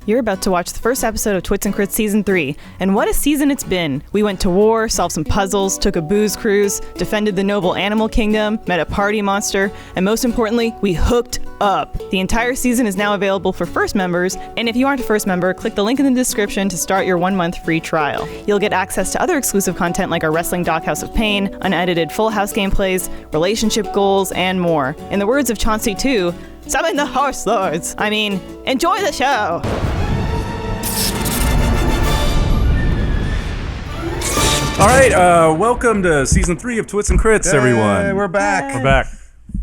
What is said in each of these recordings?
You're about to watch the first episode of Twits Crits Season 3, and what a season it's been. We went to war, solved some puzzles, took a booze cruise, defended the noble animal kingdom, met a party monster, and most importantly, we hooked up. The entire season is now available for first members, and if you aren't a first member, click the link in the description to start your 1-month free trial. You'll get access to other exclusive content like our Wrestling Doghouse of Pain, unedited Full House gameplays, relationship goals, and more. In the words of Chauncey 2, summon the horse lords. I mean, enjoy the show! All right, welcome to season 3 of Twits and Crits, everyone. We're back. We're back.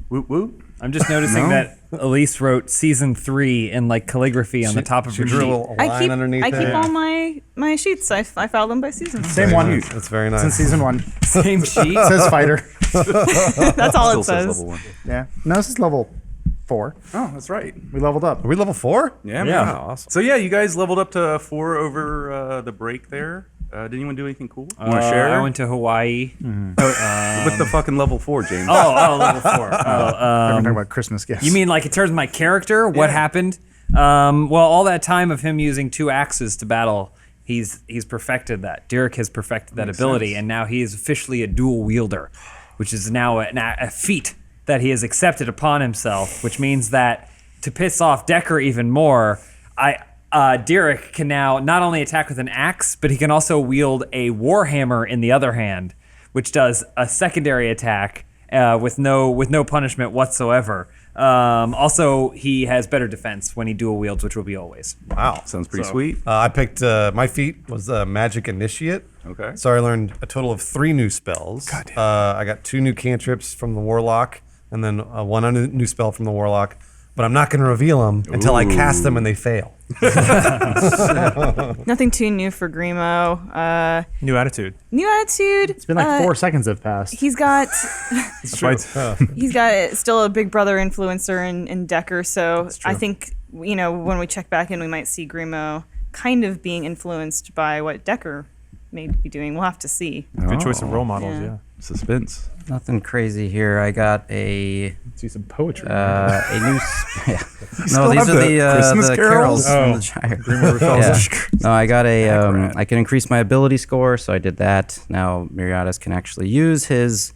Woot woot. I'm just noticing that Elise wrote season 3 in like calligraphy on the top of her sheet. I keep all my sheets. I file them by season. Same Very one. nice. That's very nice. Since season 1. Same sheet. It says fighter. That's all it Still says says. level 1. Yeah. No, this is level 4. Oh, that's right. We leveled up. Are we level 4? Yeah, Yeah. man. Awesome. So yeah, you guys leveled up to 4 over the break there. Did anyone do anything cool? Want to share? I went to Hawaii. With the fucking level 4, James. Level 4. We're talking about Christmas gifts. You mean like in terms of my character? What happened? Well, all that time of him using 2 axes to battle, he's perfected that. Derek has perfected that ability, and now he is officially a dual wielder, which is now a feat that he has accepted upon himself, which means that to piss off Decker even more, Derek can now not only attack with an axe, but he can also wield a warhammer in the other hand, which does a secondary attack with no punishment whatsoever. Also, he has better defense when he dual wields, which will be always. Wow. Sounds pretty sweet. I picked, my feat was Magic Initiate. Okay. So I learned a total of 3 new spells. I got 2 new cantrips from the Warlock, and then 1 new spell from the Warlock. But I'm not going to reveal them until I cast them and they fail. Nothing too new for Grimo. New attitude. New attitude. It's been like 4 seconds have passed. He's got He's still a big brother influencer in Decker, so I think when we check back in, we might see Grimo kind of being influenced by what Decker may be doing. We'll have to see. Good choice of role models, Yeah. yeah. Suspense. Nothing crazy here. I got a See some poetry. new. still No, these have are the Christmas the carols? from the Shire. No, I got a. I can increase my ability score, so I did that. Now Miriatis can actually use his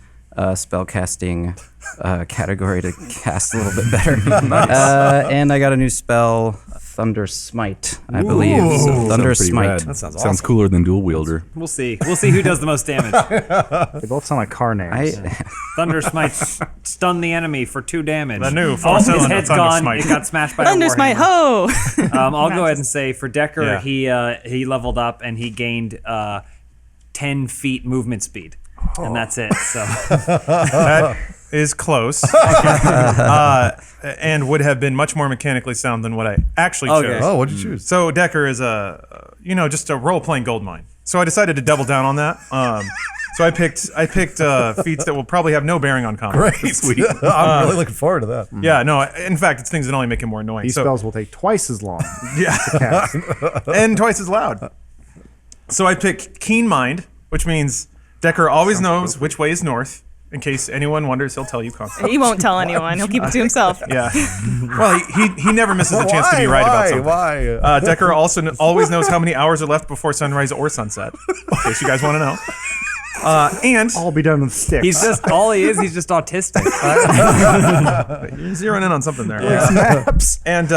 spell casting category to cast a little bit better. And I got a new spell, Thunder Smite, I believe. So Thunder Smite. That sounds Sounds cooler than dual wielder. We'll see. We'll see who does the most damage. They both sound like car names. Thunder Smite stun the enemy for 2 damage. The new His four-cylinder head's Thunder gone. Smite. It got smashed by a Thunder Smite, warhammer. ho! I'll go ahead and say for Decker, Yeah. he leveled up and he gained 10 feet movement speed, and that's it. So That is close. And would have been much more mechanically sound than what I actually chose. Oh, what'd you choose? So Decker is just a role-playing goldmine. So I decided to double down on that. So I picked feats that will probably have no bearing on combat. Great. Sweet. I'm really looking forward to that. Yeah, no. In fact, it's things that only make him more annoying. These So- spells will take twice as long. Yeah. to cast. And twice as loud. So I pick Keen Mind, which means Decker always knows which way is north. In case anyone wonders, he'll tell you constantly. He won't tell anyone. He'll keep it to himself. Yeah. Well, he never misses a chance to be right about something. Why? Decker also always knows how many hours are left before sunrise or sunset. In case you guys want to know. And All be done with sticks. he's just he's just autistic. you're zeroing in on something there. Snaps. And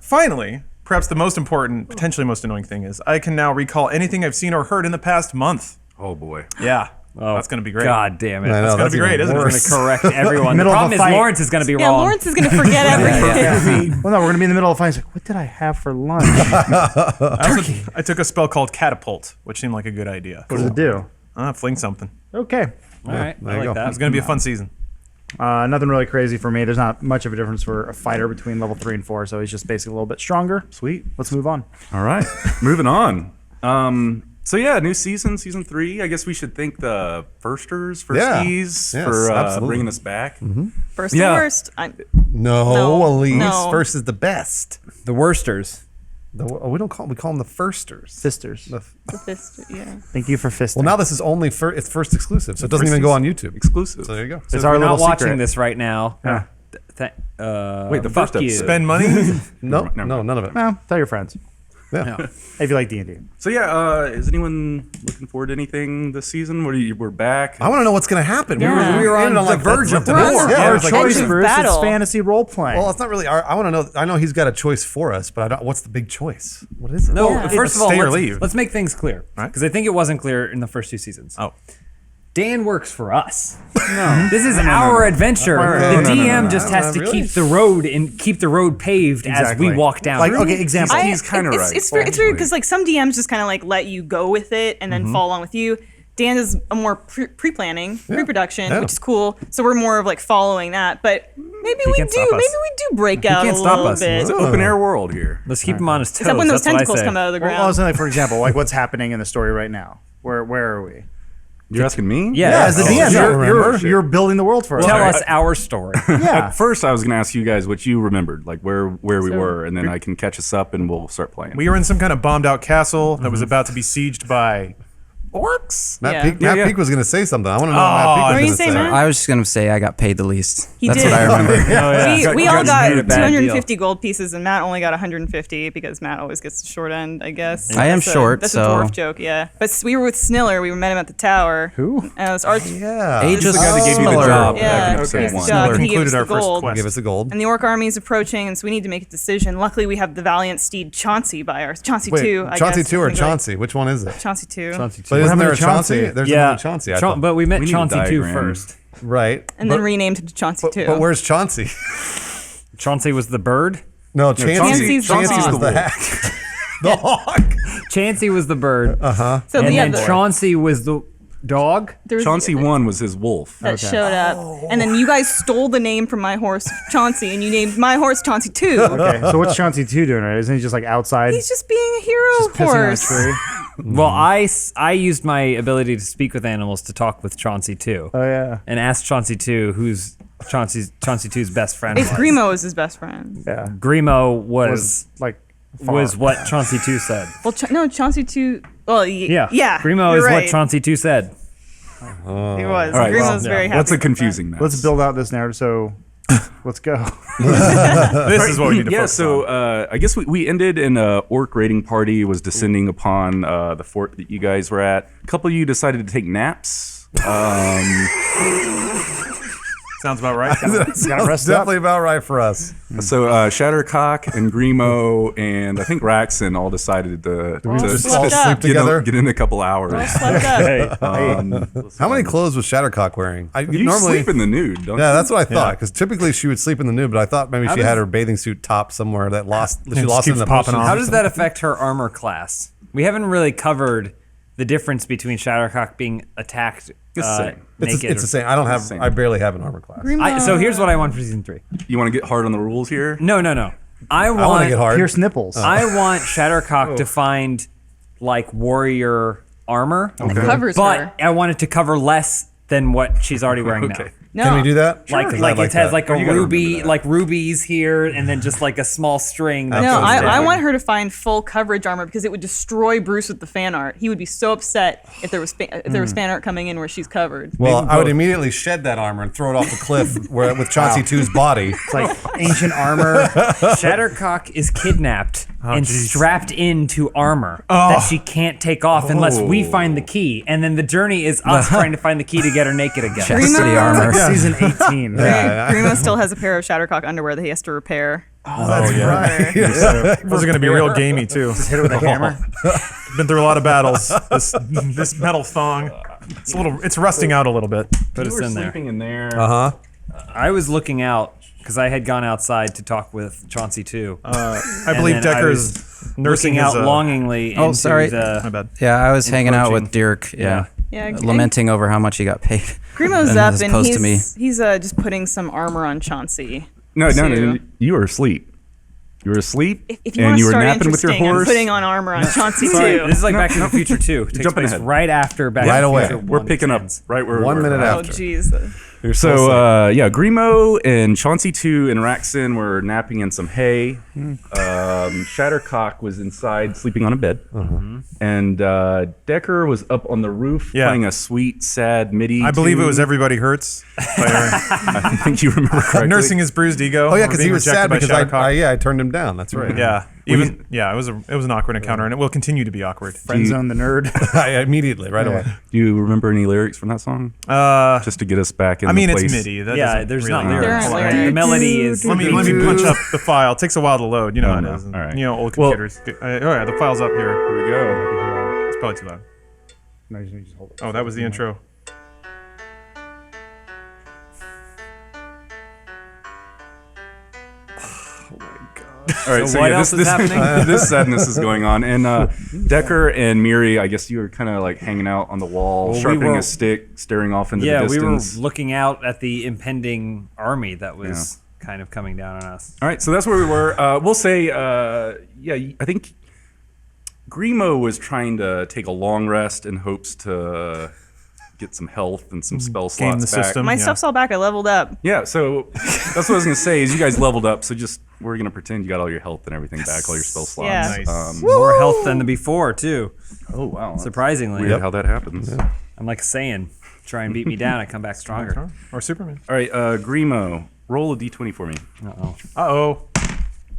finally, perhaps the most important, potentially most annoying thing is I can now recall anything I've seen or heard in the past month. Oh boy. Yeah. That's going to be great. God damn it. I know, That's going to be great, even isn't it? worse. Gonna correct everyone. The Middle of problem a is fight. Lawrence is going to be Yeah, wrong. Lawrence is going to forget everything. Well, no, we're going to be in the middle of a fight. He's like, what did I have for lunch? I took a spell called Catapult, which seemed like a good idea. What does it do? Fling something. Okay. All right, There I you like go. that. It's going to be a fun season. Nothing really crazy for me. There's not much of a difference for a fighter between level 3 and 4, so he's just basically a little bit stronger. Sweet. Let's move on. All right. Moving on. So yeah, new season 3. I guess we should thank the firsties Yes, for absolutely. bringing us back. First Yeah. and worst. No, No, Elise. no. First is the best. The worsters. We don't call them. We call them the firsters. Fisters. Yeah. Thank you for fisting. Well, now this is only it's first exclusive, so it doesn't even go on YouTube. Exclusive. So there you go. it's If our you're little not watching secret. this right now, Yeah. Wait, the fuck first you. episode. Spend money? No, Never no, none of it. Well, tell your friends. Yeah. If you like D&D. So yeah, is anyone looking forward to anything this season? We're back. I want to know what's going to happen. Yeah. We were on the verge of the We're on war. the Yeah, Our it's like, choice, Edge of Bruce. It's battle. fantasy role playing. well, it's not really. I want to know. I know he's got a choice for us, but I don't. What's the big choice? What is it? No, Yeah. first of all, Stay or let's, leave. let's make things clear. Because I think it wasn't clear in the first 2 seasons. Oh. Dan works for us. No. This is our adventure. No, The no, DM no. just has to Really? keep the road paved as Exactly. we walk down. Like, okay, example. He's kind of right. It's weird because like some DMs just kind of like let you go with it and then follow along with you. Dan is a more pre-planning, pre-production, Yeah. which is cool. So we're more of like following that. But maybe we can't do. stop us. Maybe we do break out a can't stop little us. bit. It's an open air world here. Let's keep him on his toes. Except when those That's what I tentacles say. come out of the Well, I ground. was saying, for example, like what's happening in the story right now? Where are we? You're asking me? Yeah. As the Oh, DM, sure, remember. you're building the world for us. Tell right? us our story. Yeah. At first, I was going to ask you guys what you remembered, like where we were, and then I can catch us up and we'll start playing. We were in some kind of bombed out castle that was about to be sieged by orcs. Matt Yeah. Peak. Yeah, Matt yeah. Peak was going to say something. I want to know what Oh, Matt What Peak were was you going to saying, say. Matt? I was just gonna say I got paid the least. He That's did. what I remember. We all You guys got made a bad 250 gold pieces, and Matt only got 150 because Matt always gets the short end, I guess. I am That's short, That's so- a dwarf joke, yeah. But we were with Sniller. We met him at the tower. Who? And it was Arch. Yeah. Aegis the guy that gave you the Sniller. job Yeah, back in okay. episode He's one. the job, and he gave Concluded us our the first gold. quest. Give us the gold. And the orc army is approaching, and so we need to make a decision. Luckily, we have the valiant steed Chauncey by our Chauncey Wait, 2. I Chauncey guess, 2 or technically. Chauncey? Which one is it? Chauncey 2. But isn't there a having a Chauncey? Chauncey? There's Yeah. another Chauncey. I thought. But we met We need a Chauncey 2 diagram. first. Right. And then renamed him to Chauncey 2. But where's Chauncey? Chauncey was the bird. No, Chancey's Chancey's the the hawk. hack. The hawk. Chancey was the bird. So And yeah, then the, Chauncey was the dog. there was Chauncey 1 was his wolf. that showed up, and then you guys stole the name from my horse Chauncey, and you named my horse Chauncey 2. Okay, so what's Chauncey 2 doing? Right? Isn't he just like outside? He's just being a hero pissing on a horse. tree. Well, I used my ability to speak with animals to talk with Chauncey 2. Oh yeah. And asked Chauncey 2 who's Chauncey 2's best friend It's was. Grimo is his best friend. Yeah. Grimo Was was like what Chauncey 2 said. Well, no, Chauncey 2. Well, Yeah. yeah. Grimo you're is right. what Chauncey 2 said. He was. All right, Grimo well, was very happy. What's a about confusing mess? Let's build out this narrative. So let's go. This is what we need to Yeah, focus so on. I guess we ended in a orc raiding party was descending upon the fort that you guys were at. A couple of you decided to take naps. Sounds about right. Got rest up. Definitely about right for us. So Shattercock and Grimo and I think Raxon all decided to Just slept all up. sleep together. get in a couple hours. Slept up. How many clothes was Shattercock wearing? You normally sleep in the nude, don't Yeah, you? that's what I thought. Because typically she would sleep in the nude, but I thought maybe she had her bathing suit top somewhere that lost. She lost it in keeps the popping bushes. off. How does that affect her armor class? We haven't really covered the difference between Shattercock being attacked the same. naked. It's the same. I don't have. same. I barely have an armor class. So here's what I want for season 3. You want to get hard on the rules here? No. I I want want to get hard. Pierce nipples. I want Shattercock to find like warrior armor, Covers but her. I want it to cover less than what she's already wearing now. Okay. No. Can we do that? Like, 'Cause like I it has that. like a You gotta ruby, remember that. like rubies here, and then just like a small string. That No, goes I down. want her to find full coverage armor because it would destroy Bruce with the fan art. He would be so upset if there was fan art coming in where she's covered. Well, I would immediately shed that armor and throw it off the cliff where with Chauncey 2's body. It's like ancient armor. Shattercock is kidnapped and strapped into armor that she can't take off unless we find the key. And then the journey is us trying to find the key to get her naked again. Chastity armor. Season 18. Grimo still has a pair of Shattercock underwear that he has to repair. That's right. Those are going to be real gamey too. Hit it with a hammer. Been through a lot of battles. This metal thong, it's rusting out a little bit. Put us in there. Sleeping in there. I was looking out because I had gone outside to talk with Chauncey too. I believe then I Decker's nursing looking out his, longingly. Oh, into sorry. My The, bad. Yeah, I was hanging out with Encroaching. Dirk. Yeah. Yeah, Lamenting over how much he got paid. Grimo's And up as and opposed to me. he's just putting some armor on Chauncey. No, too. you were asleep. You were asleep, If you and want you to were start napping with your interesting, I'm horse. putting on armor on Chauncey sorry, too. this is like Back to the Future 2. It takes Jumping place ahead. right after Back Right to the away. Future We're 1 picking up ends. right where 1 we were. minute Oh after. jeez. So Grimo and Chauncey 2 and Raxon were napping in some hay. Shattercock was inside sleeping on a bed, and Decker was up on the roof Yeah. playing a sweet, sad MIDI. I believe it was tune. Everybody Hurts. By I think you remember correctly. nursing his bruised ego. Oh yeah, or because being he was rejected sad by because Shattercock. I turned him down. That's right. Yeah. Even it was an awkward encounter, and it will continue to be awkward. Friend zone the nerd. I immediately, right away. Do you remember any lyrics from that song? Just to get us back in I mean, the place. it's MIDI. That doesn't there's really not lyrics. There aren't lyrics. The melody is. Let me punch up the file. It takes a while to load. You know how it no. is. All right. You know, old Well- computers. Oh yeah, the file's up here. Here we go. It's probably too loud. No, you just hold it. Oh, that was the intro. All right, So what else is happening? This sadness is going on, and Decker and Miri, I guess you were kind of like hanging out on the wall, Well, we sharpening were- a stick, staring off into Yeah, the we were distance. looking out at the impending army that was kind of coming down on us. All right, so that's where we were. We'll say, I think Grimo was trying to take a long rest in hopes to get some health and some spell Game slots the back. system. My Yeah. stuff's all back. I leveled up. Yeah, so that's what I was gonna say. Is you guys leveled up, so just we're gonna pretend you got all your health and everything back, all your spell slots. Yeah. Nice. More health than the before too. Oh wow, that's Surprisingly, weird how that happens. I'm like saying, try and beat me down, I come back stronger. Or Superman. All right, Grimo, roll a d20 for me. Uh-oh.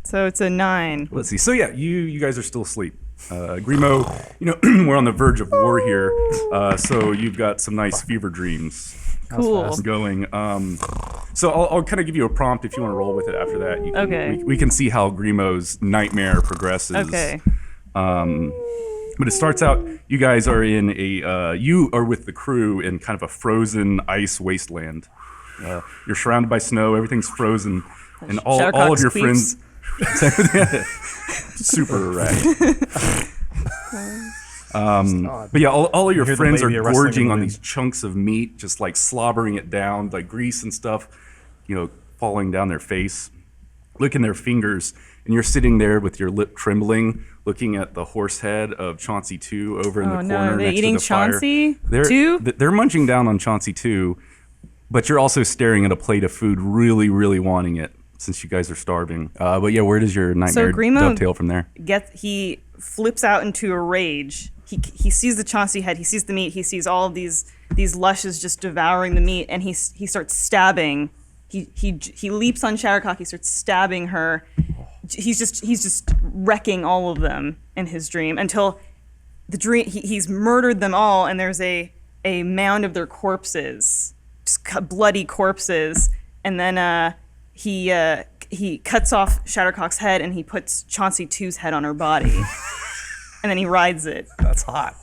So it's a 9. Let's see. So yeah, you guys are still asleep. Grimo, we're on the verge of war here, so you've got some nice fever dreams Cool. going. So I'll kind of give you a prompt if you want to roll with it after that. You can, Okay. we can see how Grimo's nightmare progresses. Okay. But it starts out, you guys are in you are with the crew in kind of a frozen ice wasteland. You're surrounded by snow, everything's frozen, and all of Shadowcock's your queefs. friends. Super erratic. But yeah, all of your hear the friends are labia rustling in gorging the on wind. these chunks of meat, just like slobbering it down, like grease and stuff, falling down their face, licking their fingers, and you're sitting there with your lip trembling, looking at the horse head of Chauncey 2 over in the Oh, corner no. Are they next eating to the fire. Chauncey They're, 2? They're munching down on Chauncey 2, but you're also staring at a plate of food, really, really wanting it, since you guys are starving. But yeah, where does your nightmare Grimo dovetail from there? He flips out into a rage. He sees the Chauncey head. He sees the meat. He sees all of these lushes just devouring the meat, and he starts stabbing. He leaps on Shattercock. He starts stabbing her. He's just wrecking all of them in his dream until the dream. He's murdered them all, and there's a mound of their corpses, just bloody corpses, and then he cuts off Shattercock's head and he puts Chauncey 2's head on her body. And then he rides it. That's hot.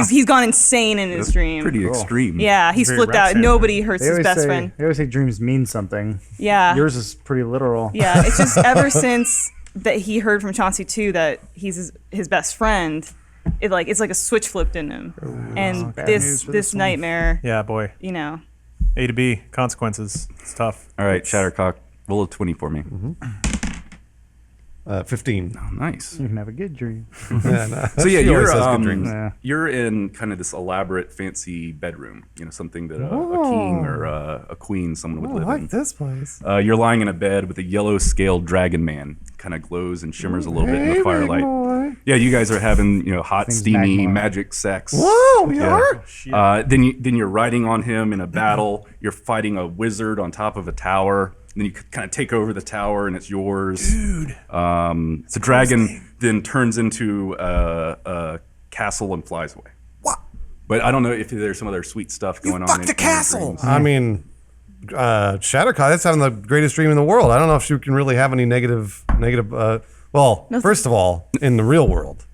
He's gone insane in his dream. Pretty extreme. Yeah, he's Very flipped rat out. sandwich. Nobody hurts his best friend. They always say dreams mean something. Yeah. Yours is pretty literal. Yeah, it's just ever since that he heard from Chauncey 2 that he's his best friend, it's like a switch flipped in him. And bad news this for this one. nightmare, Yeah, boy. A to B, consequences. It's tough. All right, Shattercock, roll a 20 for me. 15. Oh, nice. You can have a good dream. Yeah, no. So yeah, She always you're has good dreams. Yeah. you're in kind of this elaborate, fancy bedroom. Something that a king or a queen, someone would live in. this place. You're lying in a bed with a yellow-scaled dragon man. Kind of glows and shimmers a little bit in the firelight. Yeah, you guys are having hot, Things steamy magma. magic sex. Whoa, we are? Then you're riding on him in a battle. You're fighting a wizard on top of a tower. And then you kind of take over the tower and it's yours. Dude. The dragon then turns into a castle and flies away. What? But I don't know if there's some other sweet stuff going on. in your dreams. I mean, Shattercock, that's having the greatest dream in the world. I don't know if she can really have any negative. First of all, in the real world,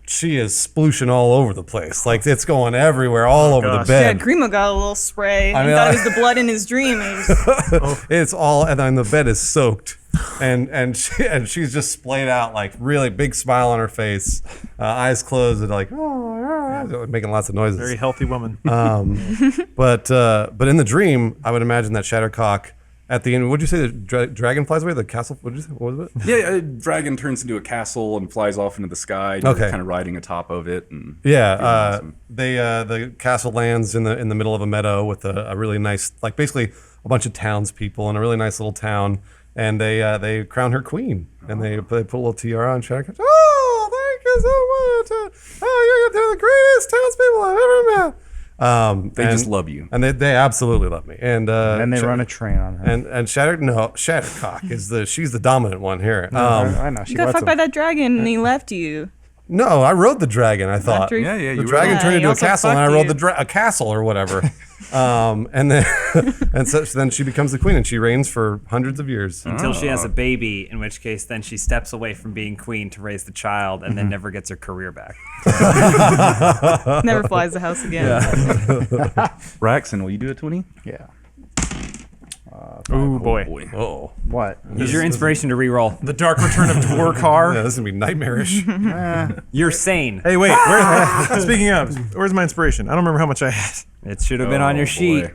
she is splooshing all over the place. Like it's going everywhere, all over the gosh. yeah, bed. Grimo got a little spray. I He mean, thought it was the blood in his dream. And he just, It's all, and then the bed is soaked, and she's just splayed out, like really big smile on her face, eyes closed, and like making lots of noises. Very healthy woman. But in the dream, I would imagine that Shattercock at the end. Would you say the dragon flies away? The castle? What did you say? What was it? Yeah, a dragon turns into a castle and flies off into the sky. And Okay. You're kind of riding atop of it. And Yeah, feeling awesome. the castle lands in the middle of a meadow with a really nice, like basically a bunch of townspeople in a really nice little town, and they crown her queen, and they put a little tiara on Shattercock. Oh, thank you so much! Oh, you're the greatest townspeople I've ever met. They just love you. And they absolutely love me. And And they run a train on her. And Shattercock she's the dominant one here. I know. You got fucked by that dragon and he left you. No, I rode the dragon. I thought After- Yeah, the you dragon rode- turned Yeah, into he a also castle, and I fucked rode you. a castle or whatever. And then so then she becomes the queen, and she reigns for hundreds of years. Until she has a baby, in which case then she steps away from being queen to raise the child and then never gets her career back. Never flies the house again. Raxon, will you do a 20? Yeah. Ooh, boy. Oh, What? Use your inspiration to re-roll. The Dark Return of Dwarkar. yeah, this is gonna be nightmarish. You're sane. Hey, wait. Speaking of, where's my inspiration? I don't remember how much I had. It should have been on your sheet.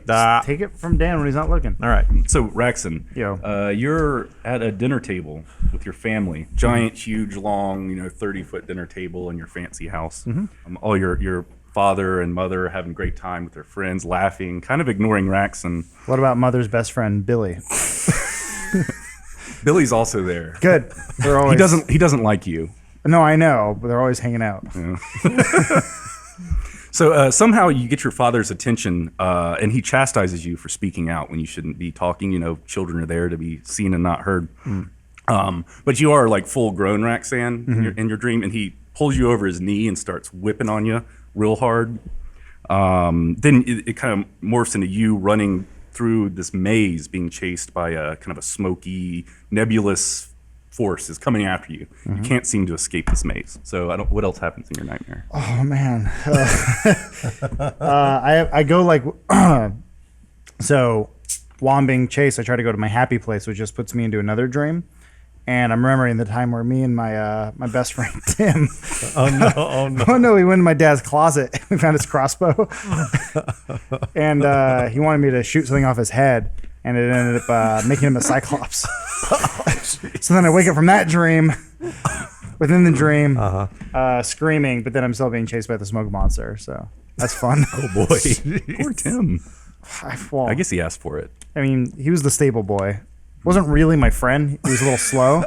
Take it from Dan when he's not looking. All right. So, Raxon, Yo. you're at a dinner table with your family. Giant, huge, long, 30-foot dinner table in your fancy house. All your father and mother having a great time with their friends, laughing, kind of ignoring Raxon. What about mother's best friend, Billy? Billy's also there. Good. They're always. He doesn't like you. No, I know, but they're always hanging out. So somehow you get your father's attention, and he chastises you for speaking out when you shouldn't be talking. Children are there to be seen and not heard. But you are like full grown Raxan in your dream, and he pulls you over his knee and starts whipping on you real hard. Then it kind of morphs into you running through this maze, being chased by a kind of a smoky, nebulous force is coming after you. You can't seem to escape this maze. So what else happens in your nightmare? Oh man. I go like so while I'm being chased, I try to go to my happy place, which just puts me into another dream. And I'm remembering the time where me and my my best friend Tim. Oh no! We went in my dad's closet. We found his crossbow, and he wanted me to shoot something off his head, and it ended up making him a cyclops. So then I wake up from that dream, within the dream, screaming, but then I'm still being chased by the smoke monster. So that's fun. Oh boy, poor Tim. Well, I guess he asked for it. I mean, he was the stable boy. Wasn't really my friend. He was a little slow.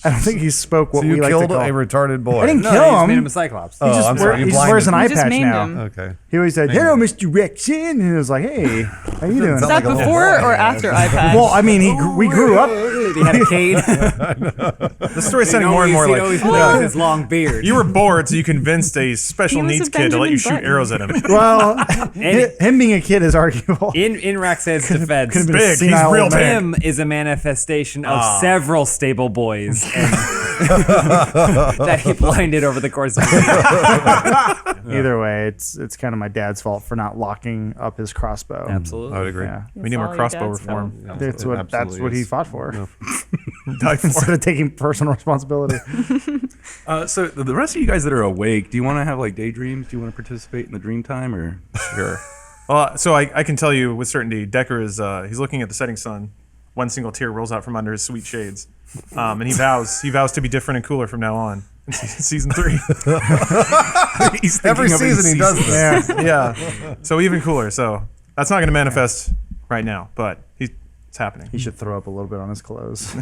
I don't think he spoke what So you we like to killed call. a retarded boy. I didn't No, kill you just him. made him a cyclops. Oh, I'm sorry. You He just wears an blinded eye You just patch maimed now. him. Okay. He always said, "Hello, Mr. Rexon," and he was like, "Hey, how you doing?" Is that before or after iPad? Well, I mean, we grew up. He had a cane. The story's sounding more and more He'd like always play with his long beard. you were bored, so you convinced a special He was needs a kid to let you Benjamin shoot arrows at him. Well, And him being a kid is arguable. in Raxhead's defense, could've been a Big. He's senile real old big. man. Tim is a manifestation of several stable boys and that he blinded over the course of his life. Either way, it's kind of my dad's fault for not locking up his crossbow. Absolutely. I would agree. Yeah, We need more crossbow reform. that's what he fought for. Die for Instead of taking personal responsibility. So the rest of you guys that are awake, do you want to have like daydreams? Do you want to participate in the dream time or? Sure. Well, so I can tell you with certainty, Decker is he's looking at the setting sun. One single tear rolls out from under his sweet shades, and he vows to be different and cooler from now on. In season 3. He's Every thinking of his season he does this. Yeah. So even cooler. So that's not going to manifest right now, but it's happening. He should throw up a little bit on his clothes.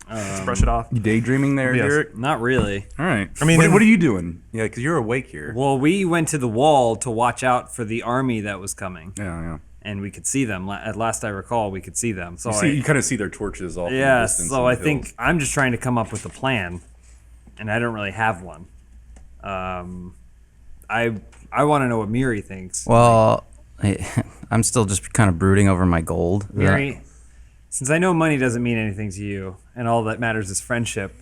Let's brush it off. You daydreaming there, Yes. Derek? Not really. All right. I mean, what are you doing? Yeah, because you're awake here. Well, we went to the wall to watch out for the army that was coming, Yeah. and we could see them. At last I recall, we could see them. So You kind of see their torches off. in the yeah, distance so on I the think hills. I'm just trying to come up with a plan, and I don't really have one. I want to know what Miri thinks. Well, I'm still just kind of brooding over my gold. Miri, since I know money doesn't mean anything to you, and all that matters is friendship,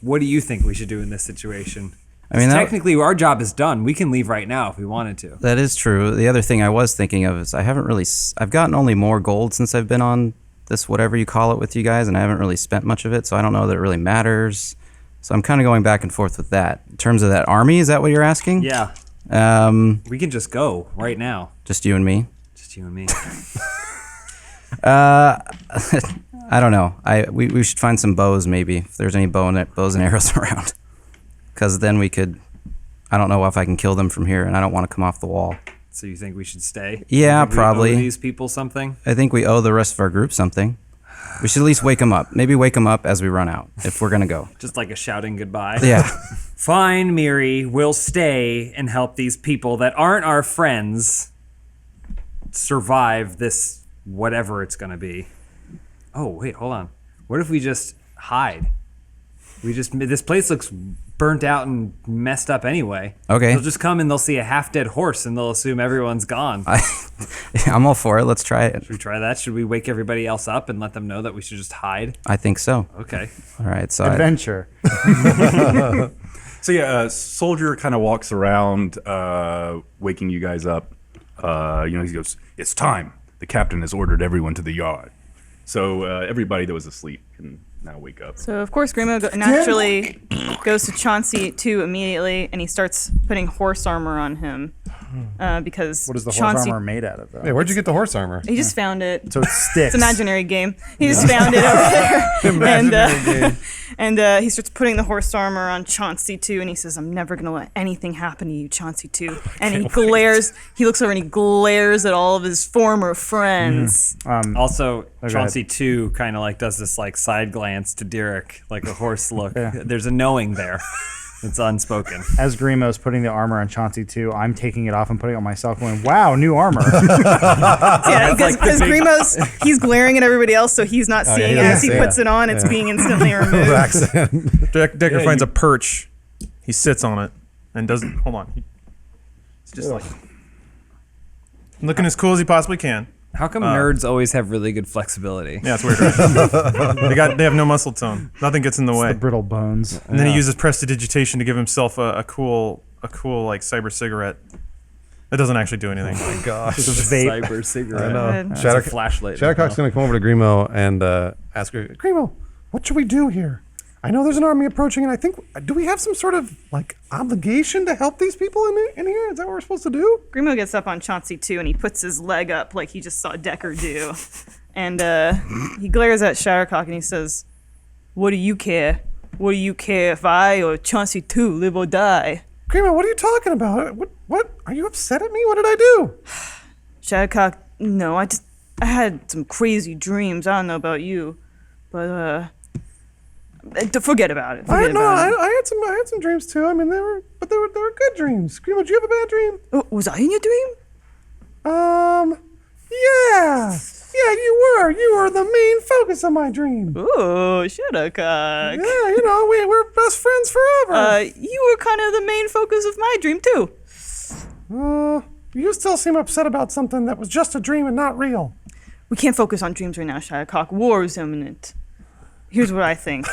what do you think we should do in this situation? I mean, Technically, our job is done. We can leave right now if we wanted to. that is true. The other thing I was thinking of is I've gotten only more gold since I've been on this whatever you call it with you guys, and I haven't really spent much of it, so I don't know that it really matters. So I'm kind of going back and forth with that. In terms of that army, is that what you're asking? Yeah, we can just go right now. Just you and me? Just you and me. I don't know. We should find some bows maybe, if there's any bows and arrows around. Because then we could, I don't know if I can kill them from here, and I don't want to come off the wall. So you think we should stay? Yeah, You think we probably. owe these people something? I think we owe the rest of our group something. We should at least wake them up. Maybe wake them up as we run out, if we're going to go. Just like a shouting goodbye? Yeah. Fine, Miri, we'll stay and help these people that aren't our friends survive this whatever it's gonna be. Oh, wait, hold on. What if we just hide? This place looks burnt out and messed up anyway. Okay. They'll just come and they'll see a half-dead horse and they'll assume everyone's gone. I'm all for it. Let's try it. Should we try that? Should we wake everybody else up and let them know that we should just hide? I think so. Okay. All right. So Adventure. So yeah, soldier kind of walks around, waking you guys up. He goes, "It's time. The captain has ordered everyone to the yard." So everybody that was asleep can now wake up. So of course Grimo naturally goes to Chauncey too immediately, and he starts putting horse armor on him because What is the horse Chauncey, armor made out of, though? Hey, where'd you get the horse armor? He just found it. So it sticks. It's imaginary game. He just found it over there. And he starts putting the horse armor on Chauncey too, and he says, "I'm never gonna let anything happen to you, Chauncey too." And he glares. He looks over and he glares at all of his former friends. Also, ahead. Chauncey too kind of like does this like side glance to Derek, like a horse look. There's a knowing there. It's unspoken. As Grimo's putting the armor on Chauncey too, I'm taking it off and putting it on myself, going, "Wow, new armor." Yeah, because he's glaring at everybody else, so he's not seeing it. As he puts it on, it's being instantly removed. Decker finds a perch. He sits on it and doesn't. Hold on. He's just like looking as cool as he possibly can. How come nerds always have really good flexibility? Yeah, it's weird. Right? They have no muscle tone. Nothing gets in the way. The brittle bones. And then he uses prestidigitation to give himself a cool like cyber cigarette. That doesn't actually do anything. Oh my gosh. It's a vape. Cyber cigarette. I know. It's a flashlight. Shattercock's going to come over to Grimo and ask her, "Grimo, what should we do here? I know there's an army approaching, and I think, do we have some sort of, like, obligation to help these people in here? Is that what we're supposed to do?" Grimo gets up on Chauncey too, and he puts his leg up like he just saw Decker do. And he glares at Shattercock and he says, "What do you care? What do you care if I or Chauncey too live or die?" Grimo, what are you talking about? What? Are you upset at me? What did I do? Shattercock, no, I had some crazy dreams. I don't know about you, but forget about it. I had some dreams too. I mean, they were good dreams. Grimo, did you have a bad dream? Was I in your dream? Yeah, you were the main focus of my dream. Oh, Shattercock. Yeah, we're best friends forever. You were kind of the main focus of my dream too. You still seem upset about something that was just a dream and not real. We can't focus on dreams right now, Shattercock. War is imminent. Here's what I think.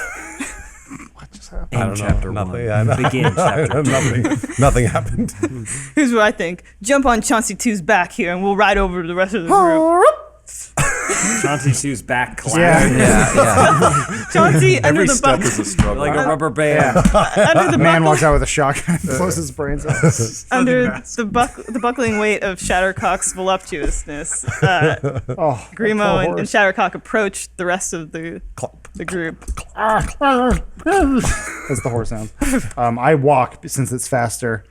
What just happened? End chapter Nothing. one. Yeah, I know. Begin chapter two. Nothing happened. Here's what I think. Jump on Chauncey 2's back here, and we'll ride over to the rest of the group. Chauncey 2's back clap. Yeah. Chauncey under Every the step buck. is a struggle. Like a rubber band. Under the Man buckle- walks out with a shotgun, blows his brains out. under the buckling weight of Shattercock's voluptuousness, Grimo and Shattercock approach the rest of the group. That's the horse sound. I walk since it's faster.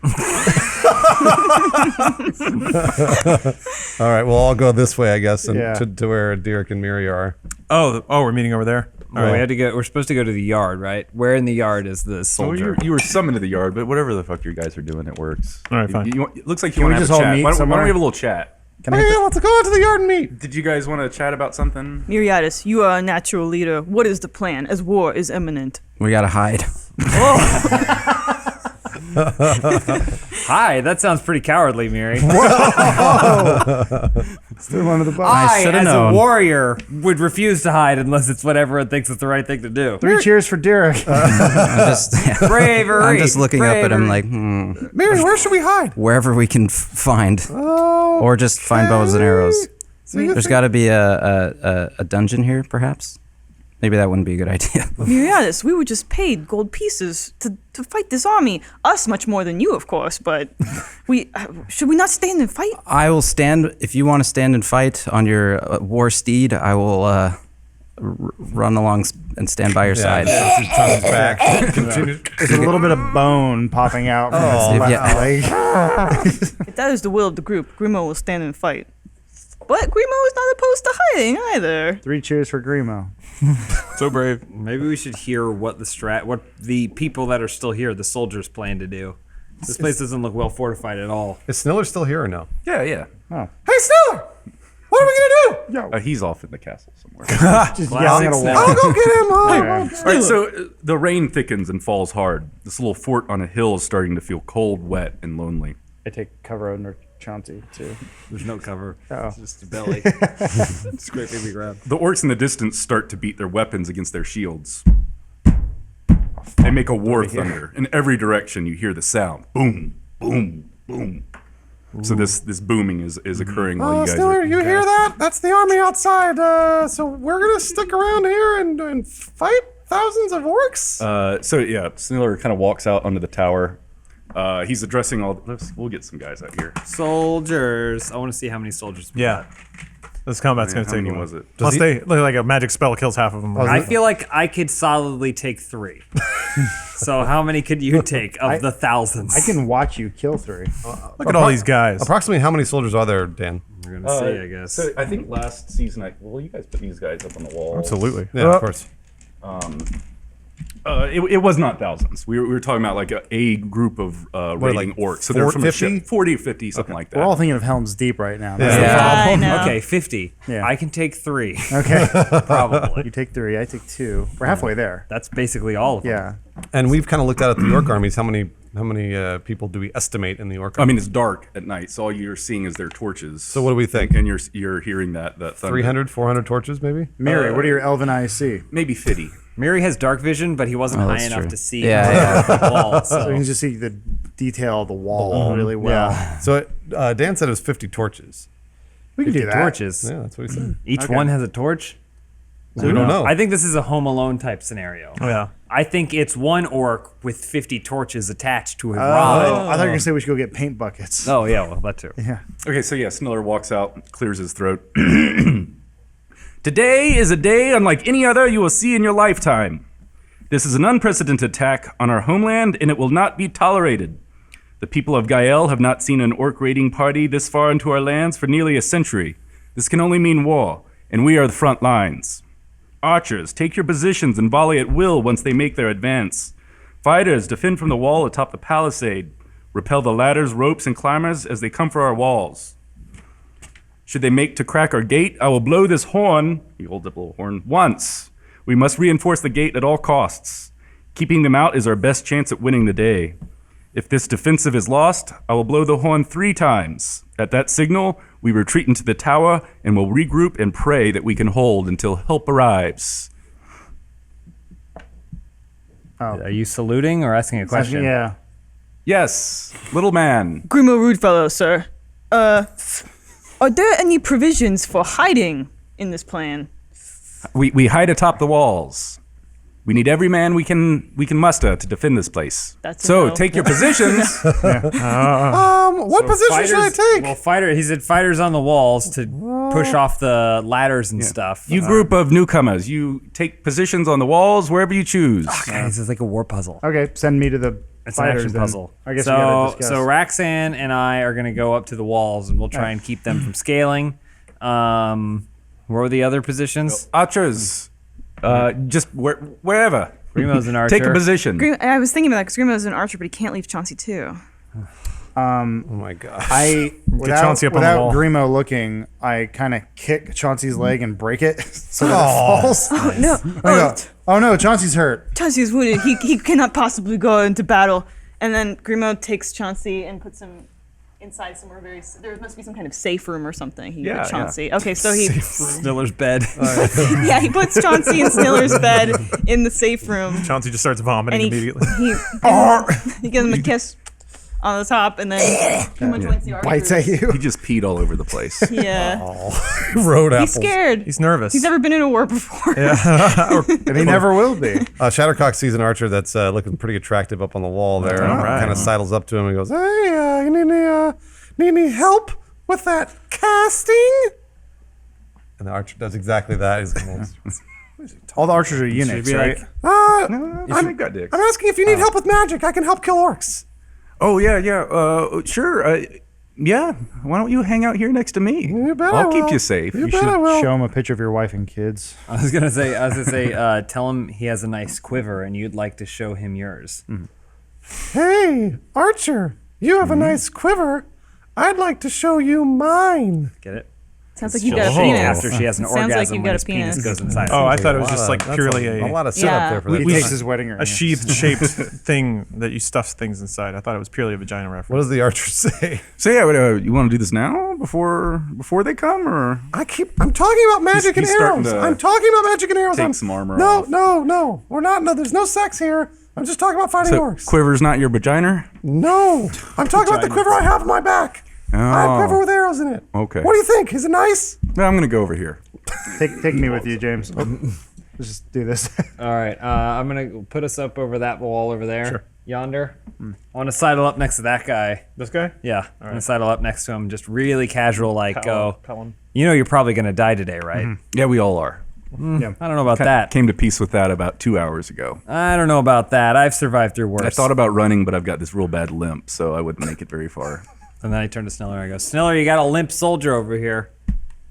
All right, we'll all go this way, I guess, and Yeah. to where Derek and Miri are. Oh, we're meeting over there. All We right. had to go. We're supposed to go to the yard, right? Where in the yard is the Well, soldier? you were summoned to the yard, but whatever the fuck you guys are doing, it works. All right, fine. It looks like you Can want we to just have a all chat. meet Why don't somewhere? we have a little chat? Can I hit the- Let's go out to the yard and meet. Did you guys want to chat about something? Myriadis, you are a natural leader. What is the plan as war is imminent? We gotta hide. Hi, that sounds pretty cowardly, Miri. Threw him under the bus. I, shoulda as known. a warrior, would refuse to hide unless it's what everyone thinks is the right thing to do. 3 cheers for Derek. I'm just, Bravery. I'm just looking up at him bravery. like, Miri, where should we hide? wherever we can find, Oh, or just find bows and arrows. so you There's think- got to be a dungeon here, perhaps. Maybe that wouldn't be a good idea. Myriadis, we were just paid gold pieces to fight this army. Us much more than you, of course, but we should we not stand and fight? I will stand if you want to stand and fight on your war steed. I will run along and stand by your side. Comes back. Continues. There's a little bit of bone popping out from his yeah. leg. If that is the will of the group, Grimo will stand and fight. But Grimo is not opposed to hiding either. 3 cheers for Grimo. So brave. Maybe we should hear what the people that are still here, the soldiers, plan to do. This place doesn't look well fortified at all. Is Sniller still here or no? Yeah. Oh. Hey, Sniller! What are we gonna do? He's off in the castle somewhere. Just yelling at a wall. I'll go get him. All right, so the rain thickens and falls hard. This little fort on a hill is starting to feel cold, wet, and lonely. I take cover under Chauncey, too. There's no cover. Oh. It's just a belly. Scraping the ground. The orcs in the distance start to beat their weapons against their shields. They make a war thunder. In every direction, you hear the sound. Boom, boom, boom. So this booming is occurring while you guys Sniller, are... you hear that? That's the army outside. So we're gonna stick around here and fight thousands of orcs. Sniller kind of walks out onto the tower. He's addressing we'll get some guys out here. Soldiers. I want to see how many soldiers we got. This combat's going to How take a many while. was it? Plus, they look like a magic spell kills half of them. I feel like I could solidly take 3. So how many could you take of the thousands? I can watch you kill 3. Look at all these guys. Approximately how many soldiers are there, Dan? We're gonna see, I guess. So I think last season, you guys put these guys up on the wall. Absolutely. Yeah, of course. It was not thousands. We were talking about like a group of raiding like orcs. So they're from 50? 40 or 50, something like that. We're all thinking of Helm's Deep right now. Yeah, I know. Okay, 50. Yeah. I can take 3. Okay. Probably. You take 3, I take 2. We're halfway there. That's basically all of them. Yeah. And we've kind of looked at the orc armies. How many people do we estimate in the orc army? I mean, it's dark at night, so all you're seeing is their torches. So what do we think? And you're hearing that thunder. 300, 400 torches, maybe? Miri, what do your elven eyes see? Maybe 50. Miri has dark vision, but he wasn't high that's enough true. to see Yeah, the wall. So you So can just see the detail of the wall really well. Yeah. So Dan said it was 50 torches. We can do that. torches. Yeah, that's what he said. Each one has a torch. So we don't know. I think this is a Home Alone type scenario. Oh, yeah. I think it's one orc with 50 torches attached to his Oh, rod. I thought you were going to say we should go get paint buckets. Oh, yeah, well, that too. Yeah. Okay, so Sniller walks out, clears his throat. Today is a day unlike any other you will see in your lifetime. This is an unprecedented attack on our homeland, and it will not be tolerated. The people of Gael have not seen an orc raiding party this far into our lands for nearly a century. This can only mean war, and we are the front lines. Archers, take your positions and volley at will once they make their advance. Fighters, defend from the wall atop the palisade. Repel the ladders, ropes, and climbers as they come for our walls. Should they make to crack our gate, I will blow this horn, he holds up a little horn, once. We must reinforce the gate at all costs. Keeping them out is our best chance at winning the day. If this defensive is lost, I will blow the horn 3 times. At that signal, we retreat into the tower and will regroup and pray that we can hold until help arrives. Are you saluting or asking a question? Yeah. Yes, little man. Grimo Rudefellow, sir. Are there any provisions for hiding in this plan? We hide atop the walls. We need every man we can muster to defend this place. That's a so no. take your positions. What position should I take? Well, he said fighters on the walls to push off the ladders and stuff. You group of newcomers, you take positions on the walls wherever you choose. This is like a war puzzle. Okay, send me to the It's an fighters action then. puzzle. I guess we gotta so discuss. so Raxan and I are gonna go up to the walls and we'll try and keep them from scaling. What were the other positions? Archers, just wherever. Grimo's an archer. Take a position. I was thinking about that because Grimo's an archer, but he can't leave Chauncey too. Oh my gosh. Without Chauncey up on the wall. Grimo looking, I kind of kick Chauncey's leg and break it so that it falls. No, Oh no, Chauncey's hurt. Chauncey is wounded. He cannot possibly go into battle. And then Grimo takes Chauncey and puts him inside somewhere there must be some kind of safe room or something. He Yeah, put Chauncey. Okay, so he Sniller's bed. he puts Chauncey in Sniller's bed in the safe room, Chauncey just starts vomiting and immediately. he gives him a kiss on the top, and then Grimo joins the archers. Bites at you. He just peed all over the place. Yeah, Road he's apples. scared. He's nervous. He's never been in a war before. And he never will be. Shattercock sees an archer that's looking pretty attractive up on the wall there. All right. Kind of sidles up to him and goes, "Hey, you need any help with that casting?" And the archer does exactly that. He's going, All the archers are eunuchs, right? I'm asking if you need help with magic. I can help kill orcs. Oh yeah. Sure. Yeah, why don't you hang out here next to me? You bet I'll I keep will. you safe. You You bet should I will. show him a picture of your wife and kids. I was gonna say, tell him he has a nice quiver, and you'd like to show him yours. Hey, Archer, you have a nice quiver. I'd like to show you mine. Get it? Sounds like you got a She'll penis. after she has an Sounds like orgasm you've when got his a penis penis. goes inside. Oh, I thought it was just like That's purely a lot of setup Yeah. there for He that. takes his wedding ring. a sheath shaped thing that you stuff things inside. I thought it was purely a vagina What reference. does the Archer say? So yeah, you want to do this now before they come, or I'm talking about magic He's and starting arrows. to I'm talking about magic and arrows. take I'm- some armor No, off. no. We're not. No, there's no sex here. I'm just talking about fighting so orcs. quiver's not your vagina? No, I'm talking about the quiver I have on my back. I have a quiver with arrows in it. Okay. What do you think? Is it nice? Well, I'm gonna go over here. Take me with you, James. Let's just do this. All right, I'm gonna put us up over that wall over there, Sure. yonder. I want to sidle up next to that guy. This guy? Yeah, I'm gonna sidle up next to him, just really casual, like, go. Pelham. You know, you're probably gonna die today, right? Yeah, we all are. I don't know about that. Came to peace with that about 2 hours ago. I don't know about that. I've survived through worse. I thought about running, but I've got this real bad limp, so I wouldn't make it very far. And then I turn to Sniller and I go, Sniller, you got a limp soldier over here.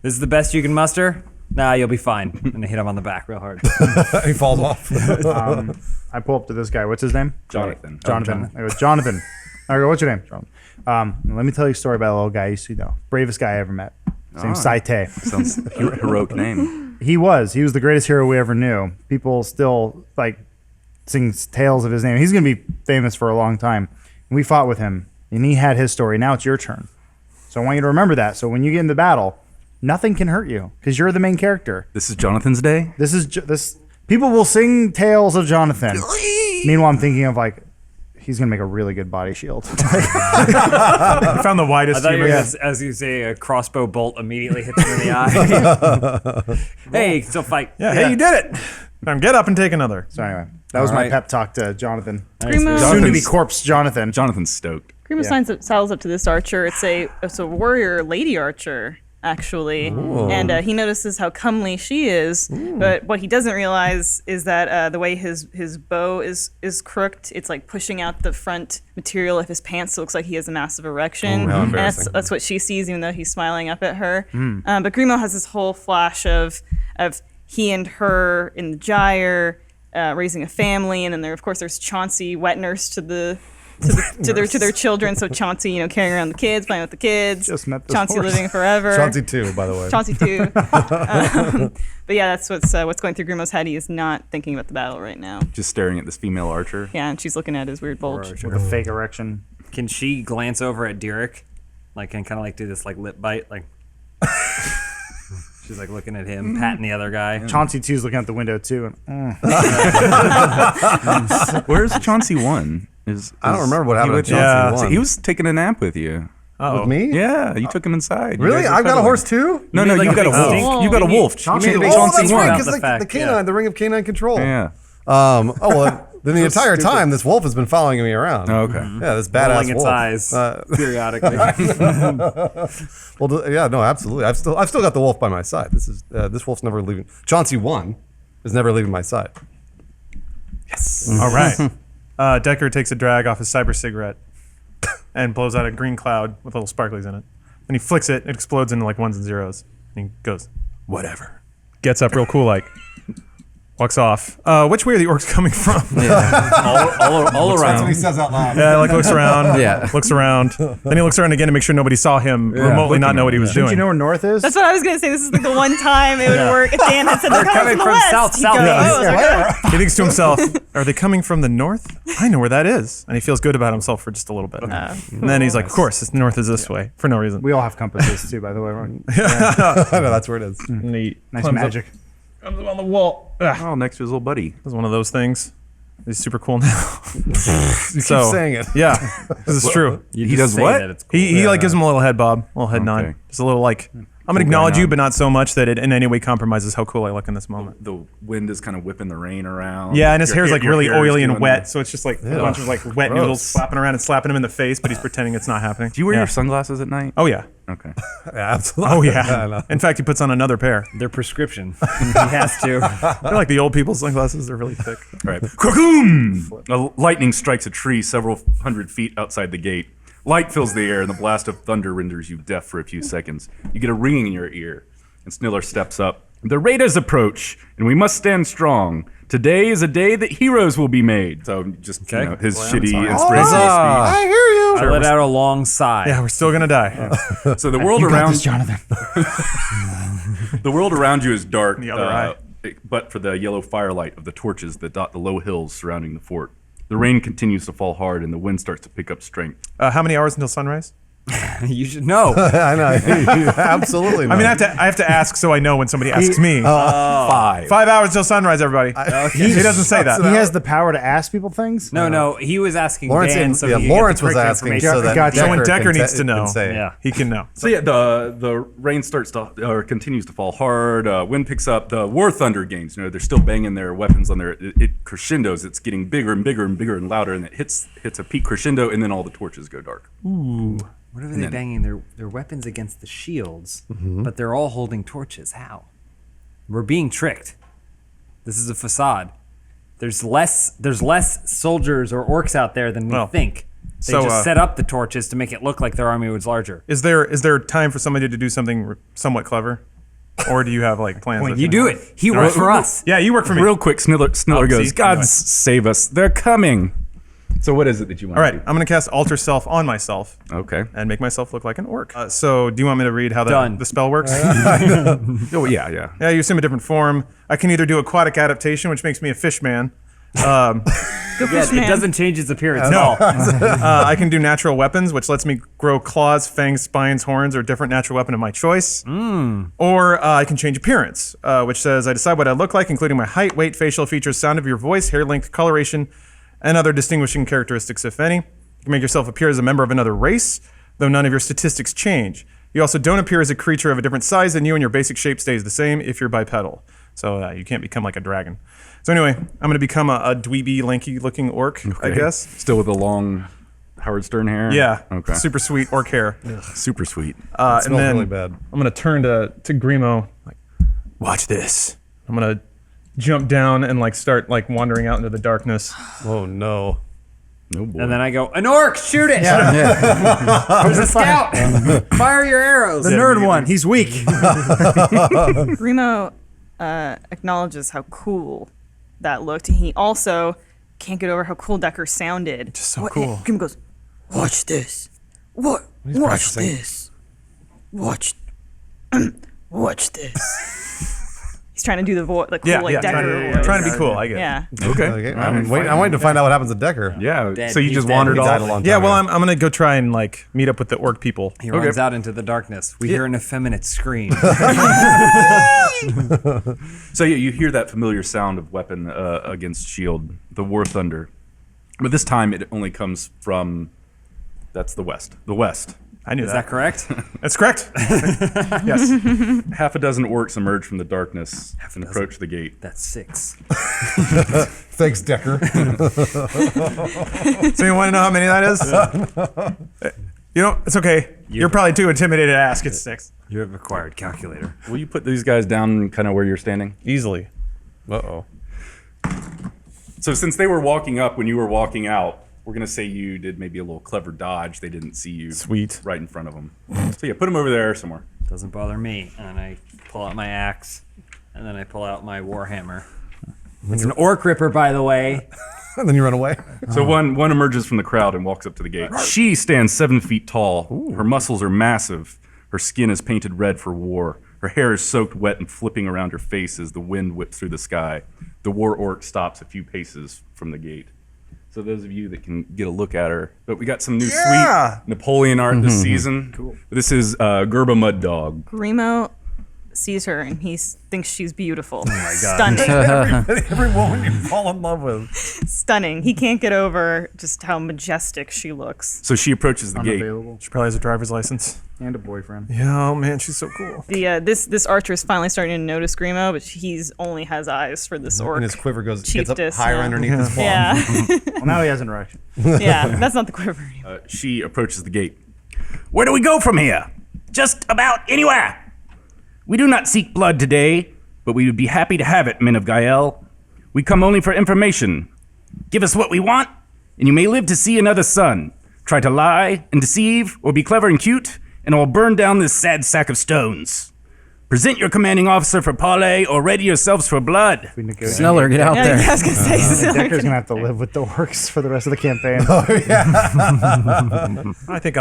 This is the best you can muster? Nah, you'll be fine. And I hit him on the back real hard. He falls off. I pull up to this guy. What's his name? Jonathan. Jonathan. I go, Jonathan. I go, what's your name? Jonathan. Let me tell you a story about a little guy I used to know. Bravest guy I ever met. His name's Saite. Sounds heroic name. He was the greatest hero we ever knew. People still like sing tales of his name. He's gonna be famous for a long time. And we fought with him, and he had his story. Now it's your turn. So I want you to remember that. So when you get in the battle, nothing can hurt you because you're the main character. This is Jonathan's day? This is this. People will sing tales of Jonathan. Meanwhile, I'm thinking of like, he's gonna make a really good body shield. I found the I widest thought you were human. gonna, as you say, a crossbow bolt immediately hits him in the eye. Hey, still fight. Yeah, hey, you did it. Now get up and take another. So anyway, that was my right. pep talk to Jonathan. Grimo, Soon to be Jonathan's- corpse Jonathan. Jonathan's stoked. Grimo saddles up to this archer. It's a warrior lady archer, actually, and he notices how comely she is. But what he doesn't realize is that the way his bow is crooked, it's like pushing out the front material of his pants. So it looks like he has a massive erection. how And embarrassing. that's what she sees, even though he's smiling up at her. But Grimo has this whole flash of he and her in the gyre, raising a family, and then there's Chauncey, wet nurse to their children. So Chauncey, carrying around the kids, playing with the kids. Just met this Chauncey horse. living forever. Chauncey too, by the way. Chauncey too. But yeah, that's what's going through Grimo's head. He is not thinking about the battle right now. Just staring at this female archer. Yeah, and she's looking at his weird bulge. With a fake erection. Can she glance over at Derek, like, and kind of like do this like lip bite, like? She's like looking at him, patting the other guy. Chauncey too's looking out the window too, and Where's Chauncey 1? I don't remember what happened to Chauncey Yeah. one. He was taking a nap with you. with me. Yeah, you took him inside. You Really? guys were I've got a cuddling. horse too. No, made you like got a a big wolf. stink. You got a wolf. Chauncey You made a made big a Oh, Chauncey that's right, 1. because The fact, the canine, the ring of canine control. Yeah. Oh well. Then the entire time, this wolf has been following me around. Oh, okay. Yeah, this Rolling badass its wolf. eyes periodically. Yeah, no, absolutely. I've still got the wolf by my side. This wolf's never leaving. Chauncey 1 is never leaving my side. All right. Decker takes a drag off his cyber cigarette and blows out a green cloud with little sparklies in it. And he flicks it. It explodes into like ones and zeros. And he goes, whatever. Gets up real cool like. Walks off. Which way are the orcs coming from? All around. says out loud. Yeah, like looks around. Yeah. Looks around. Then he looks around again to make sure nobody saw him remotely not know what he was do doing. you know where north is? That's what I was gonna say. This is like the one time it would work. If Dan had said they're coming coming from the from west, south, he'd south. go, Yeah. "Oh, it's like, He thinks to himself, are they coming from the north? I know where that is. And he feels good about himself for just a little bit. And then he's like, of course, it's north is this way for no reason. We all have compasses too, by the way. Right? I know that's where it is. Neat. Nice magic. Comes up on the wall. Ugh. Oh, next to his little buddy. This is one of those things. He's super cool now. You keep saying it. Yeah, this is true. He does what? He like gives him a little head bob, a little head nod. Okay. Just a little like, I'm gonna acknowledge you, but not so much that it in any way compromises how cool I look in this moment. The wind is kind of whipping the rain around. Yeah, and his Your hair's like your really hair's oily and doing wet, the- so it's just like a bunch of like wet noodles slapping around and slapping him in the face, but he's pretending it's not happening. Do you wear Yeah. your sunglasses at night? Oh yeah. Okay. Yeah, absolutely. Oh I yeah. know. In fact, he puts on another pair. Their prescription. He has to. They're like the old people's sunglasses. They're really thick. All right. Krakoom! A lightning strikes a tree several hundred feet outside the gate. Light fills the air, and the blast of thunder renders you deaf for a few seconds. You get a ringing in your ear, and Sniller steps up. The raiders approach, and we must stand strong. Today is a day that heroes will be made. So just his shitty inspirational speech. I hear you. I let out a long sigh. Yeah, we're still gonna die. So the world You got around this, Jonathan. the world around you is dark, The other eye. but for the yellow firelight of the torches that dot the low hills surrounding the fort. The rain continues to fall hard, and the wind starts to pick up strength. How many hours until sunrise? You should know. I know. Absolutely. I mean, I have to ask so I know when somebody asks me. 5. 5 hours till sunrise, everybody. He doesn't say that. He has the power to ask people things? No. He was asking Lawrence, Dan, so Lawrence was asking so that Gotcha. So when Decker Decker can needs to know, can say. Yeah. he can know. So yeah, the rain starts to or continues to fall hard. Wind picks up. The war thunder gains. They're still banging their weapons on there. It crescendos. It's getting bigger and bigger and bigger and louder, and it hits a peak crescendo, and then all the torches go dark. What are they banging their weapons against the shields, but they're all holding torches? How? We're being tricked. This is a facade. There's less soldiers or orcs out there than we think. They just set up the torches to make it look like their army was larger. Is there time for somebody to do something somewhat clever, or do you have like plans? that You do it. He works for us. Yeah, you work for me. Real quick, Sniller goes, see? "God Anyway. save us! They're coming." So what is it that you want? All right, to do? I'm gonna cast Alter Self on myself Okay. and make myself look like an orc. So do you want me to read how Done. the spell works? Oh yeah. Yeah, you assume a different form. I can either do aquatic adaptation, which makes me a fish man. It doesn't change its appearance at all. I can do natural weapons, which lets me grow claws, fangs, spines, horns, or a different natural weapon of my choice. Or I can change appearance, which says I decide what I look like, including my height, weight, facial features, sound of your voice, hair length, coloration, and other distinguishing characteristics, if any. You can make yourself appear as a member of another race, though none of your statistics change. You also don't appear as a creature of a different size than you, and your basic shape stays the same if you're bipedal. So you can't become like a dragon. So anyway, I'm going to become a dweeby, lanky-looking orc, I Okay. guess. Still with the long Howard Stern hair. Yeah. Okay. Super sweet orc hair. Super sweet. And smells then really bad. I'm going to turn to Grimo, like, watch this. I'm going to jump down and like start like wandering out into the darkness. Oh no. No boy. And then I go, an orc, shoot it! There's a scout! Fire your arrows! The nerd one. He's weak. Grimo acknowledges how cool that looked. And he also can't get over how cool Decker sounded. Just so cool. Grimo goes, watch this. Watch practicing. this. Watch this. He's trying to do the cool like Decker voice. trying to be cool. I get it. Yeah. okay. I'm waiting to find out what happens to Decker. Yeah. Dead. So you He's just dead. wandered He died a off. long time Yeah, well, ago. I'm going to go try and like meet up with the orc people. He runs out into the darkness. We hear an effeminate scream. So yeah, you hear that familiar sound of weapon against shield, the war thunder, but this time it only comes from that's the west. The west. I knew Is that correct? That's correct. Yes. Half a dozen orcs emerge from the darkness and approach the gate. That's 6. Thanks, Decker. So you want to know how many that is? You know, it's okay. You're probably too intimidated to ask. It's 6. You have acquired calculator. Will you put these guys down kind of where you're standing? Easily. Uh-oh. So since they were walking up when you were walking out, we're going to say you did maybe a little clever dodge. They didn't see you Sweet. right in front of them. So yeah, put them over there somewhere. Doesn't bother me. And I pull out my axe, and then I pull out my warhammer. It's an orc ripper, by the way. And then you run away. So one emerges from the crowd and walks up to the gate. She stands 7 feet tall. Her muscles are massive. Her skin is painted red for war. Her hair is soaked wet and flipping around her face as the wind whips through the sky. The war orc stops a few paces from the gate. So those of you that can get a look at her, but we got some new sweet Napoleon art this season. Cool. This is Gerba Mud Dog. Grimo sees her and he thinks she's beautiful. Oh my God. Stunning. Every woman you fall in love with. Stunning. He can't get over just how majestic she looks. So she approaches the gate. Unavailable. She probably has a driver's license. And a boyfriend. Yeah, oh man, she's so cool. The this archer is finally starting to notice Grimo, but he's only has eyes for this orc. And his quiver gets up Chiefess, higher yeah. underneath his palm. Yeah, Well, now he has an erection. yeah. That's not the quiver anymore. She approaches the gate. Where do we go from here? Just about anywhere. We do not seek blood today, but we would be happy to have it, men of Gael. We come only for information. Give us what we want, and you may live to see another sun. Try to lie and deceive, or be clever and cute, and I'll burn down this sad sack of stones. Present your commanding officer for parley, or ready yourselves for blood. Sniller, get out there. I was gonna say, Decker's gonna have to live with the orcs for the rest of the campaign. I think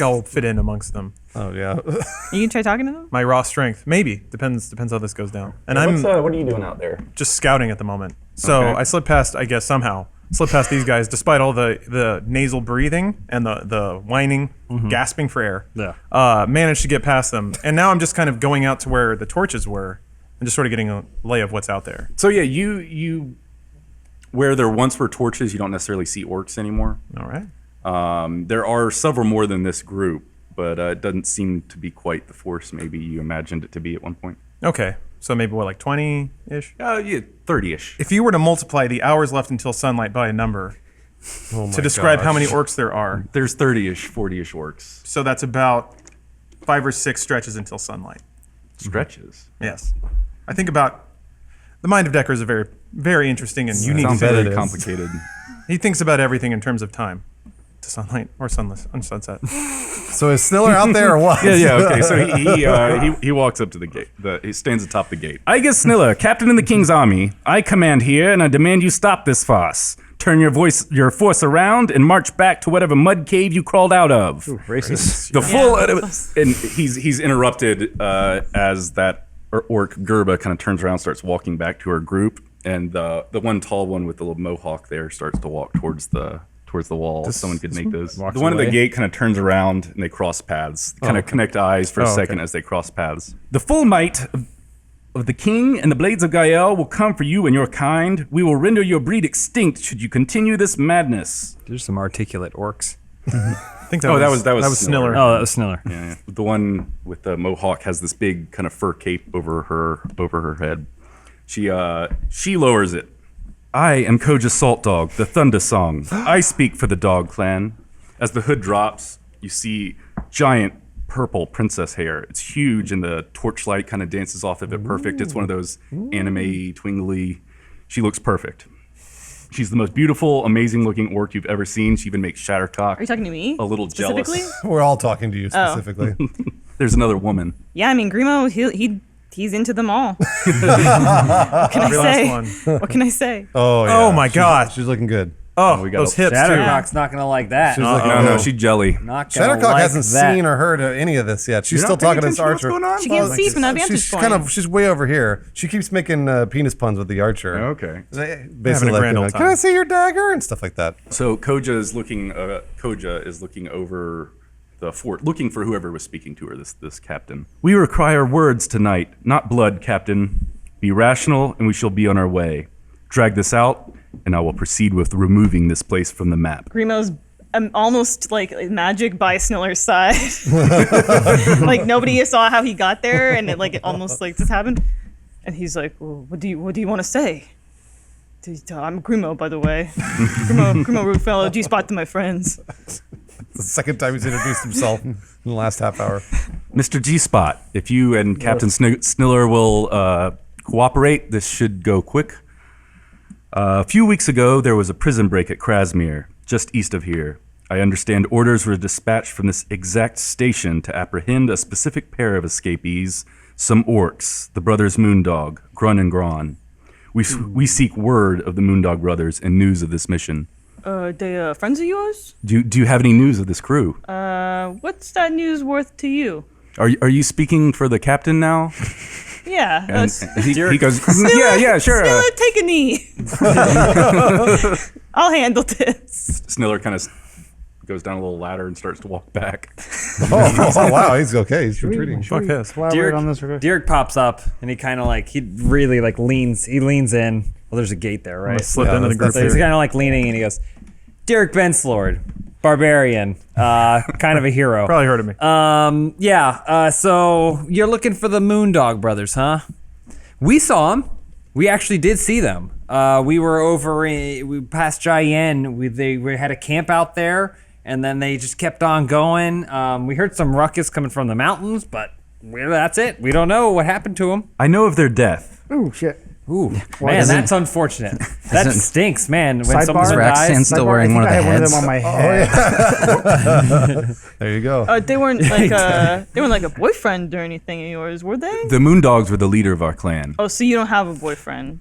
I'll fit in amongst them. Oh yeah. You can try talking to them. My raw strength, maybe depends how this goes down. And what are you doing out there? just scouting at the moment. So Okay. I slipped past, I guess somehow slipped past these guys despite all the nasal breathing and the whining, gasping for air. Yeah. Managed to get past them, and now I'm just kind of going out to where the torches were and just sort of getting a lay of what's out there. So yeah, you where there once were torches, you don't necessarily see orcs anymore. All right. There are several more than this group, but it doesn't seem to be quite the force maybe you imagined it to be at one point. Okay. So maybe what, like 20-ish? Yeah, 30-ish. If you were to multiply the hours left until sunlight by a number to describe how many orcs there are, There's 30-ish, 40-ish orcs. so that's about 5 or 6 stretches until sunlight. Stretches. Yes. I think about the mind of Decker is a very, very interesting and unique Sounds thing. very complicated. He thinks about everything in terms of time. To sunlight or sunless on sunset. So is Sniller out there or what? Yeah, okay. So he walks up to the gate. He stands atop the gate. Aegis Sniller, captain in the king's army. I command here, and I demand you stop this farce. Turn your force around and march back to whatever mud cave you crawled out of. Ooh, racist. The full and he's interrupted as that orc Gerba kind of turns around, starts walking back to her group, and the one tall one with the little mohawk there starts to walk towards the wall. Someone could make those. The one at the gate kind of turns around and they cross paths. Kind of connect eyes for a second as they cross paths. The full might of the king and the blades of Gael will come for you and your kind. We will render your breed extinct should you continue this madness. There's some articulate orcs. I think that was Sniller. Oh, that was Sniller. Yeah. The one with the mohawk has this big kind of fur cape over her head. She lowers it. I am Koja Salt Dog, the Thunder Song. I speak for the Dog Clan. As the hood drops, you see giant purple princess hair. It's huge, and the torchlight kind of dances off of it perfect. It's one of those anime twingly. She looks perfect. She's the most beautiful, amazing-looking orc you've ever seen. She even makes Shattercock Are you talking to me? a little jealous. Specifically? We're all talking to you specifically. There's another woman. Yeah, I mean Grimo, he's into them all. What can I Every say? last one. What can I say? Oh yeah. Oh my God. She's looking good. Oh, we got those a- hips too. Shattercock's not gonna like that. She's looking No, good. she's jelly. Not gonna Shattercock like hasn't that. seen or heard any of this yet. She's You're still not paying talking to this attention to archer. what's going on? She can't see from that vantage She's point. she's way over here. She keeps making penis puns with the archer. Okay. Basically, grand old can I time. see your dagger and stuff like that. So Koja is looking over the fort, looking for whoever was speaking to her, this captain. We require words tonight, not blood, Captain. Be rational, and we shall be on our way. Drag this out, and I will proceed with removing this place from the map. Grimo's almost like magic by Sniller's side. Like nobody saw how he got there, and it almost like just happened. And he's like, well, "What do you want to say?" I'm Grimo, by the way. Grimo Rootfellow, G-spot to my friends. The second time he's introduced himself in the last half hour. Mr. G-Spot, if you and Captain Sniller will cooperate, this should go quick. A few weeks ago, there was a prison break at Krasmir, just east of here. I understand orders were dispatched from this exact station to apprehend a specific pair of escapees, some orcs, the brothers Moondog, Grun and Gron. We seek word of the Moondog Brothers and news of this mission. They friends of yours? Do you have any news of this crew? What's that news worth to you? Are you speaking for the captain now? Yeah. And he goes, yeah, sure. Sniller, take a knee. I'll handle this. Sniller kind of goes down a little ladder and starts to walk back. Oh wow, he's okay. He's retreating. Fuck this. Elaborate on this. Dirk pops up and he kind of he really leans in. Well, there's a gate there, right? Slip into the group So he's here. kind of leaning and he goes, Dirk Benslord, barbarian, kind of a hero. Probably heard of me. So you're looking for the Moondog Brothers, huh? We saw them. We actually did see them. We were we passed Cheyenne. We had a camp out there, and then they just kept on going. We heard some ruckus coming from the mountains, but that's it. We don't know what happened to them. I know of their death. Ooh, shit. Ooh, man, that's unfortunate. That stinks, man. When Sidebar? someone Is dies, Raxan still wearing one of the I had heads? one of them on my head. There you go. They weren't like a boyfriend or anything of yours, were they? The Moondogs were the leader of our clan. Oh, so you don't have a boyfriend?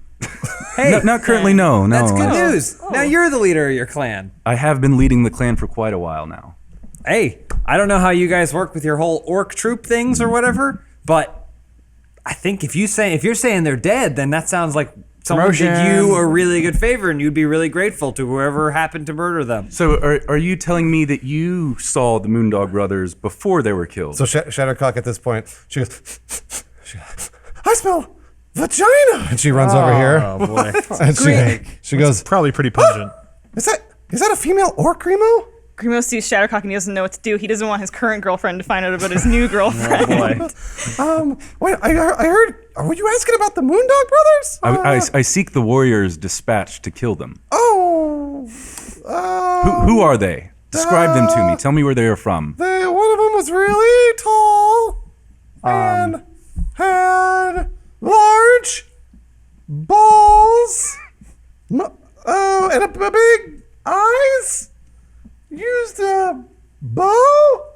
hey, Not currently, no. that's good news. Now you're the leader of your clan. I have been leading the clan for quite a while now. Hey, I don't know how you guys work with your whole orc troop things or whatever, but I think if you're saying they're dead, then that sounds like someone did you a really good favor, and you'd be really grateful to whoever happened to murder them. So are you telling me that you saw the Moondog Brothers before they were killed? So Shattercock at this point, she goes, I smell vagina, and she runs over here. Oh boy, And she goes, probably pretty pungent. is that a female orc, Grimo? Grimo sees Shattercock and he doesn't know what to do. He doesn't want his current girlfriend to find out about his new girlfriend. Wait, I heard. Were you asking about the Moondog Brothers? I seek the warriors dispatched to kill them. Oh. Who are they? Describe them to me. Tell me where they are from. One of them was really tall and had large balls. And a big eyes. Used a bow.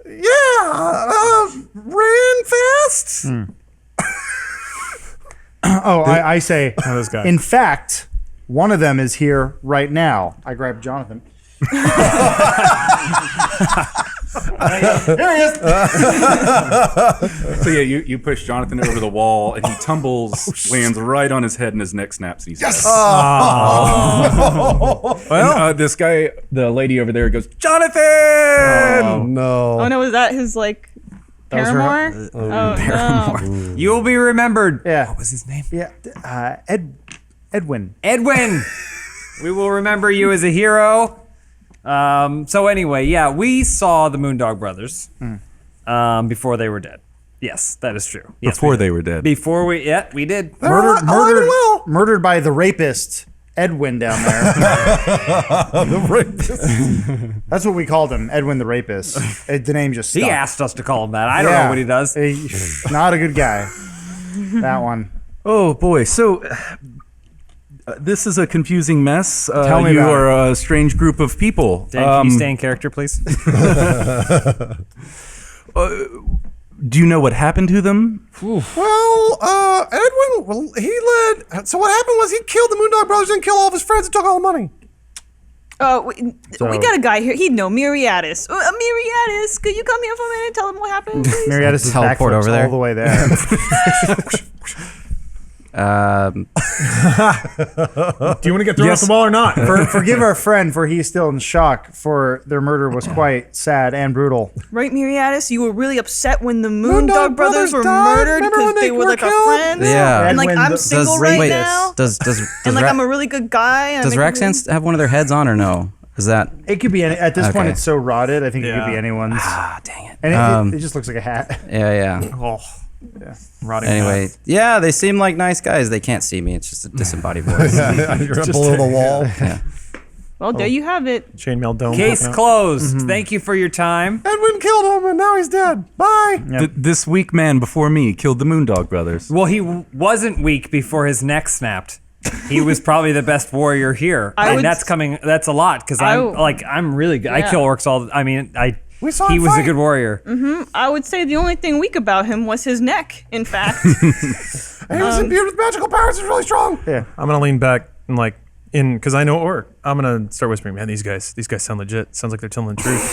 Yeah. Ran fast. I say, this guy. in fact, one of them is here right now. I grab Jonathan. Here he is. So yeah, you push Jonathan over the wall, and he tumbles, lands right on his head, and his neck snaps, and he's dead. Well, this guy, the lady over there, goes, Jonathan! Oh no. Oh no, was that his paramour? No. You'll be remembered. Yeah. What was his name? Yeah. Edwin. Edwin. We will remember you as a hero. So anyway, yeah, we saw the Moondog Brothers before they were dead. Yes, that is true. Yes, Before they were dead. Before we did. Murdered by the rapist, Edwin, down there. The rapist. That's what we called him, Edwin the rapist. The name just stuck. He asked us to call him that. I don't know what he does. Not a good guy. That one. Oh boy, so this is a confusing mess. Tell me you about are a strange group of people. Dan, can you stay in character, please? Do you know what happened to them? Well, Edwin, he led. So what happened was he killed the Moondog Brothers and killed all of his friends and took all the money. We got a guy here. He'd know Miriatis. Miriatis, could you come here for a minute and tell him what happened, please? Miriatis is Teleport backflips over there. all the way there. Do you want to get thrown off the wall or not? Forgive our friend, for he is still in shock, for their murder was quite sad and brutal. Right, Miriatis? You were really upset when the Moondog Moondog Brothers were died? murdered Remember because when they they were were like our killed? friends? Yeah. And Edwin, I'm single right now. Does and I'm a really good guy. and does I make Raxan have one of their heads on or no? Is that It could be at this point. Okay. It's so rotted. I think it Yeah. could be anyone's. dang it. And it just looks like a hat. Yeah. Oh, yeah. Rotting Anyway, yeah, they seem like nice guys. They can't see me. It's just a disembodied voice. You're up below the wall. Well, there you have it. chainmail dome. Case closed. Thank you for your time. Edwin killed him, and now he's dead. Bye. This weak man before me killed the Moondog Brothers. Well, he wasn't weak before his neck snapped. He was probably the best warrior here, that's a lot because I'm really good. I Yeah. kill orcs he was a good warrior. I would say the only thing weak about him was his neck, in fact. And he was imbued with magical powers. He's really strong. Yeah. I'm gonna lean back and because I know orc. I'm gonna start whispering, man. These guys sound legit. Sounds like they're telling the truth.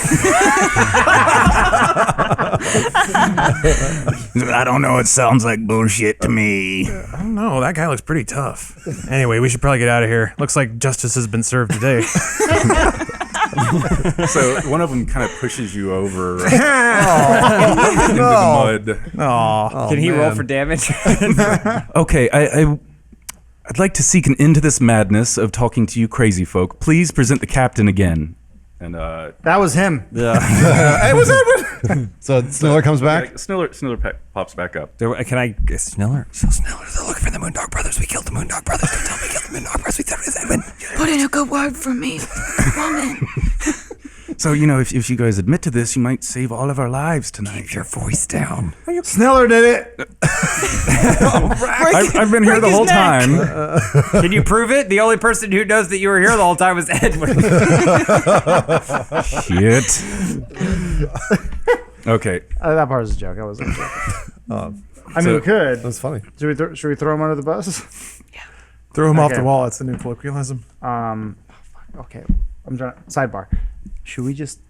I don't know. It sounds like bullshit to me. I don't know. That guy looks pretty tough. Anyway, we should probably get out of here. Looks like justice has been served today. So one of them kind of pushes you over into the mud. Can he roll for damage? Okay, I'd like to seek an end to this madness of talking to you crazy folk. Please present the captain again. And That was him. Hey, what's Edwin? So Sniller comes back. Sniller pops back up. Can I Sniller? So Sniller, they're looking for the Moondog Brothers. We killed the Moondog Brothers. Don't tell me we killed the Moondog Brothers. We thought it was Edwin. Put in a good word for me, woman. So, if you guys admit to this, you might save all of our lives tonight. Keep your voice down. Sniller did it. I've been here the whole time. Can you prove it? The only person who knows that you were here the whole time was Edwin. Shit. Okay. That part was a joke. I wasn't joking. I mean, we could. That's funny. Should we throw him under the bus? Throw him off Okay. the wall. That's the new colloquialism. Okay. I'm trying. Sidebar. Should we just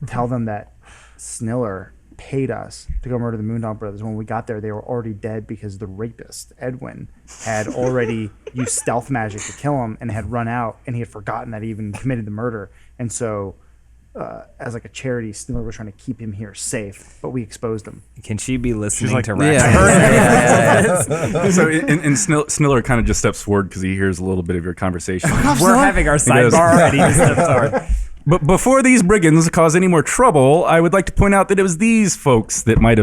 tell them that Sniller paid us to go murder the Moondog Brothers? When we got there, they were already dead because the rapist, Edwin, had already used stealth magic to kill him and had run out, and he had forgotten that he even committed the murder. And so, as like a charity, Sniller was trying to keep him here safe, but we exposed him. Can she be listening like, to Yeah. So, and Sniller kind of just steps forward because he hears a little bit of your conversation. We're having our goes- sidebar already. He steps forward. But before these brigands cause any more trouble, I would like to point out that it was these folks that must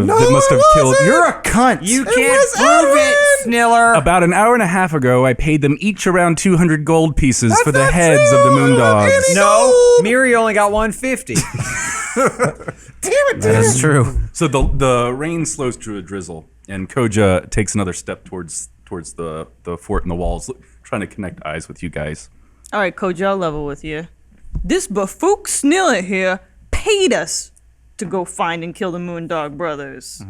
have killed. You're a cunt. You can't prove it, Sniller. About an hour and a half ago, I paid them each around 200 gold pieces for the heads of the Moondogs. No, Miri only got 150. That is true. So the rain slows to a drizzle, and Koja takes another step towards the fort and the walls, trying to connect eyes with you guys. All right, Coach, I'll level with you. This buffook Sniller here paid us to go find and kill the Moondog Brothers.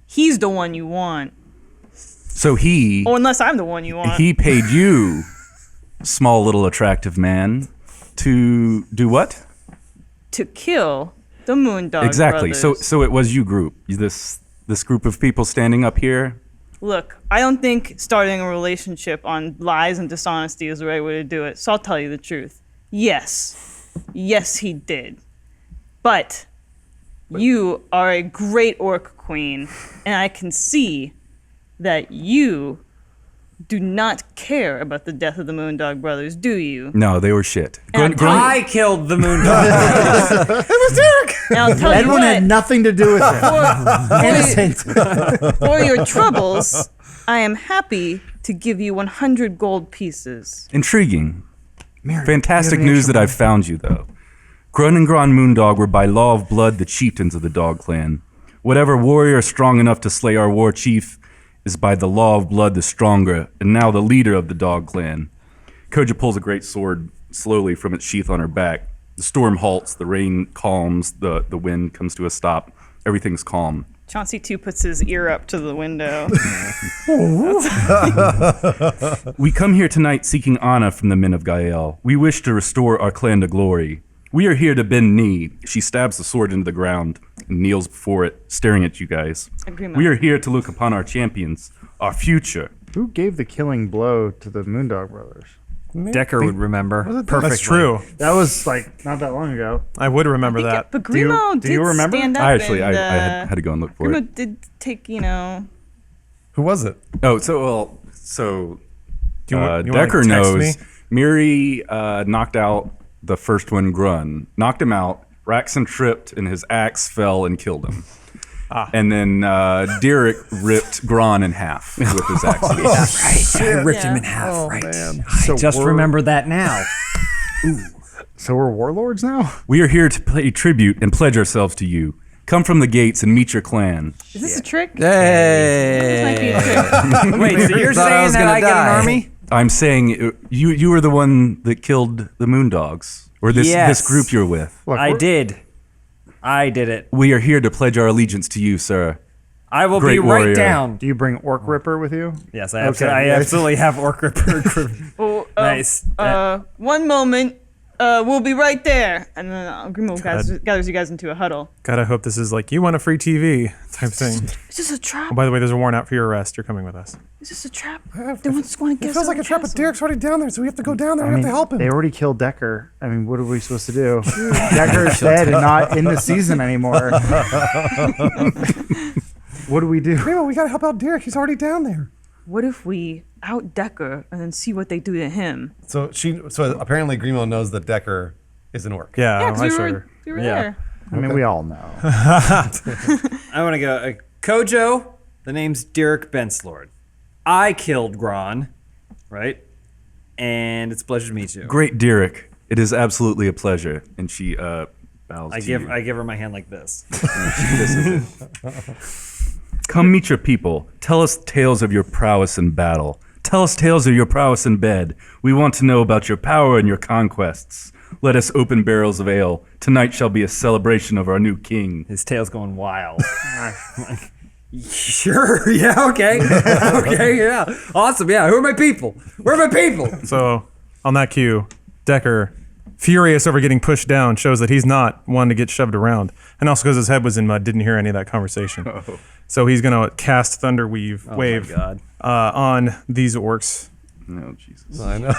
He's the one you want. So he Or unless I'm the one you want. he paid you, small little attractive man, to do what? To kill the Moondog Exactly. Brothers. So it was you group. This group of people standing up here. Look, I don't think starting a relationship on lies and dishonesty is the right way to do it. So I'll tell you the truth. Yes, he did. But you are a great orc queen, and I can see that you do not care about the death of the Moondog Brothers, do you? No, they were shit. And I killed the Moondog Brothers. And I'll tell you Edwin had what, nothing to do with it. Innocent. for your troubles, I am happy to give you 100 gold pieces. Intriguing. Mary, Fantastic you have any news extra that I've found you, though. Grun and Gron Moondog were by law of blood the chieftains of the Dog Clan. Whatever warrior strong enough to slay our war chief is by the law of blood the stronger, and now the leader of the Dog Clan. Koja pulls a great sword slowly from its sheath on her back. The storm halts, the rain calms, the wind comes to a stop. Everything's calm. Chauncey, too, puts his ear up to the window. We come here tonight seeking honor from the men of Gael. We wish to restore our clan to glory. We are here to bend knee. She stabs the sword into the ground and kneels before it, staring at you guys. Grimo. We are here to look upon our champions, our future. Who gave the killing blow to the Moondog Brothers? Decker would remember perfectly. That's true. That was like not that long ago. I would remember that. But Do you- Grimo do did you remember? stand up I actually and, I had to go and look for Grimo it. did take, Who was it? Oh, Do you want Decker to text knows. me? Miri knocked out the first one, Grun. Knocked him out. Raxon tripped, and his axe fell and killed him. And then Derek ripped Gron in half with his axe. I ripped him in Yeah. half. Right. So Just we're- remember that now. So we're warlords now? We are here to pay tribute and pledge ourselves to you. Come from the gates and meet your clan. Is this a trick? Hey. This might be a trick. Wait, so you're Thought I saying was that gonna I get an die. army? I'm saying you were the one that killed the Moondogs, or this Yes. group you're with. Look, I did it. We are here to pledge our allegiance to you, sir. I will Great be right warrior. down. Do you bring Orc Ripper with you? Yes, I, Okay, I yes. absolutely have Orc Ripper. Oh, Nice. One moment. We'll be right there. And then Grimo gathers you guys into a huddle. God, I hope this is like, you want a free TV type thing. Is this a trap? Oh, by the way, there's a warrant out for your arrest. You're coming with us. Is this a trap? They just want to get It feels like a trap, but Derek's already down there, so we have to go down there. I We mean, have to help him. they already killed Decker. I mean, what are we supposed to do? Decker's dead and not in the season anymore. What do we do? Grimo, we gotta help out Derek. He's already down there. What if we out Decker and then see what they do to him? So apparently Grimo knows that Decker is an orc. Yeah, Yeah, 'cause I we showed were, her. we were Yeah. there. I mean, we all know. I want to go. Kojo, the name's Derek Benslord. I killed Gron, right? And it's a pleasure to meet you. Great Derek. It is absolutely a pleasure. And she bows I to give you. I give her my hand like this. This is it. Come meet your people. Tell us tales of your prowess in battle. Tell us tales of your prowess in bed. We want to know about your power and your conquests. Let us open barrels of ale. Tonight shall be a celebration of our new king. His tail's going wild. Sure. Yeah. Okay. Okay. Yeah. Awesome. Yeah. Who are my people? Where are my people? So, on that cue, Decker, furious over getting pushed down, shows that he's not one to get shoved around. And also because his head was in mud, didn't hear any of that conversation. Oh. So he's going to cast Thunder Wave my God. On these orcs. No, Jesus. I know.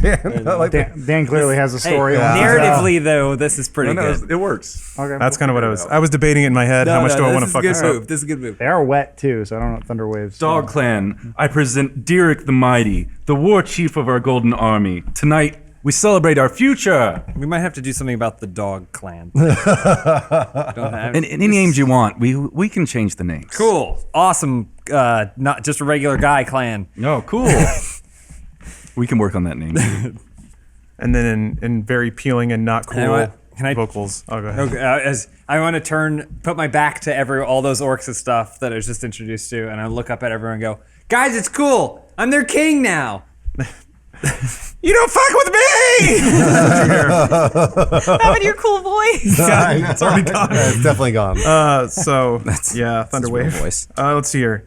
Dan, I like that. Dan clearly has a story. Hey, on this. narratively, though, this is pretty No, good. it works. Okay. That's kind of what I was debating in my head. How much do I want to fuck this up? This is a good move. They are wet too, so I don't know Thunder Waves. Dog Clan, I present Derek the Mighty, the war chief of our golden army. Tonight, we celebrate our future. We might have to do something about the dog clan. Don't have And any names you want, we can change the names. Cool. Awesome. Not just a regular guy clan. No, cool. We can work on that name. And then in very peeling and not cool Can I- vocals. Oh, go ahead. Okay, as I want to put my back to all those orcs and stuff that I was just introduced to, and I look up at everyone and go, guys, it's cool. I'm their king now. You don't fuck with me! How about your cool voice? It's already gone. It's definitely gone. Thunder Wave. voice. Let's see here.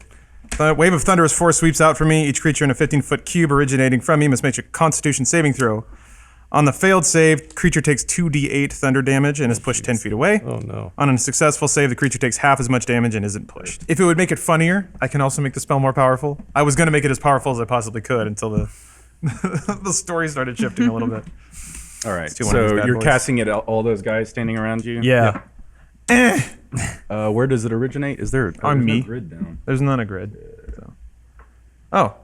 Wave of thunderous force sweeps out from me. Each creature in a 15-foot cube originating from me must make a Constitution saving throw. On the failed save, creature takes 2d8 thunder damage and is pushed 10 feet away. Oh, no. On a successful save, the creature takes half as much damage and isn't pushed. If it would make it funnier, I can also make the spell more powerful. I was going to make it as powerful as I possibly could until the the story started shifting a little bit. All right, do one of these so bad you're boys. casting it at all those guys standing around you? Yeah. Where does it originate? Is there On there's me. no grid down? There's not a grid. So. Oh.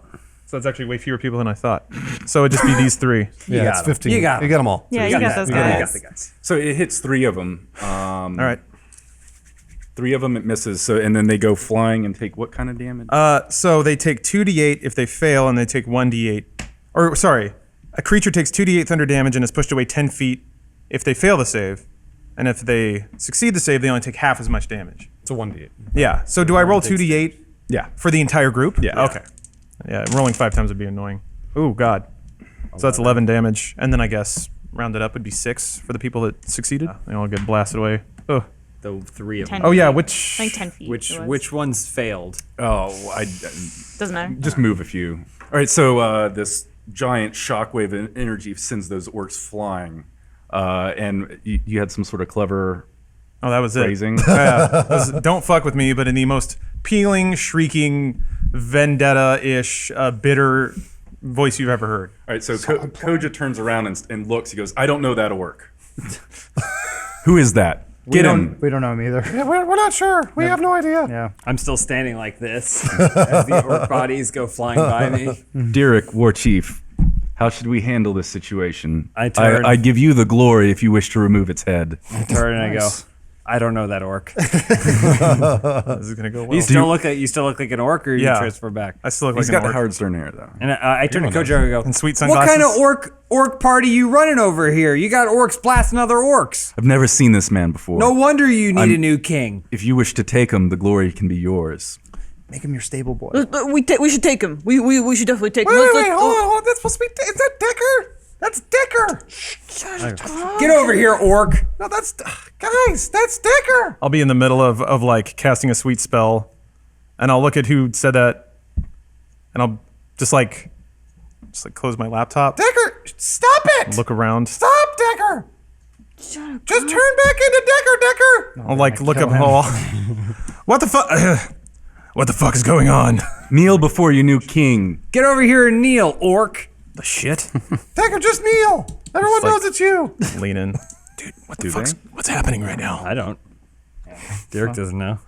So that's actually way fewer people than I thought. So it'd just be these three. Yeah, got it's 'em. 15. You got 'em. You got them all. Yeah, you got those You got guys. the guys. So it hits 3 of them. All right. 3 of them it misses. So and then they go flying and take what kind of damage? So they take 2d8 if they fail, and they take 1d8. Or, sorry, a creature takes 2d8 thunder damage and is pushed away 10 feet if they fail the save. And if they succeed the save, they only take half as much damage. It's a 1d8. Yeah. So do I roll 2d8 yeah. for the entire group? Yeah. Okay. Yeah, rolling 5 times would be annoying. Ooh, God. So that's 11 damage. And then I guess rounded up would be 6 for the people that succeeded. They all get blasted away. Oh. The 3 of 10 them. Oh, yeah, feet. which... I think 10 feet. it was. Which ones failed? Oh, I Doesn't matter. just move a few. All right, so this giant shockwave energy sends those orcs flying. And you had some sort of clever Oh, that was it. phrasing. It was, don't fuck with me, but in the most peeling, shrieking, vendetta-ish, bitter voice you've ever heard. All right, so Koja turns around and looks. He goes, I don't know that orc. Who is that? Get him. We don't know him either. Yeah, we're not sure. We have no idea. Yeah. I'm still standing like this as the orc bodies go flying by me. Derek, War Chief, how should we handle this situation? I turn- I give you the glory if you wish to remove its head. I turn and I go, I don't know that orc. This is going to go well. You still look like an orc, or you Yeah. transfer back? I still look He's like got an the orc. hard stern hair, though. And I turn to Kojo and go, And sweet what kind of sunglasses. orc party you running over here? You got orcs blasting other orcs. I've never seen this man before. No wonder you need I'm- a new king. If you wish to take him, the glory can be yours. Make him your stable boy. We should take him. We should definitely take him. Wait, hold on. That's supposed to be. Is that Decker? That's Decker. Get over here, orc. No, that's guys. That's Decker. I'll be in the middle of like casting a sweet spell, and I'll look at who said that, and I'll just like close my laptop, Decker, stop it. look around. Stop, Decker. Just turn back into Decker. I'll like look up. Oh, what the fuck? What the fuck is going on? Kneel before your new king. Get over here and kneel, orc. The shit? Decker, just kneel. Everyone knows it's you. Lean in, dude. What the Do fuck's they? what's happening right now? I don't. Derek doesn't know.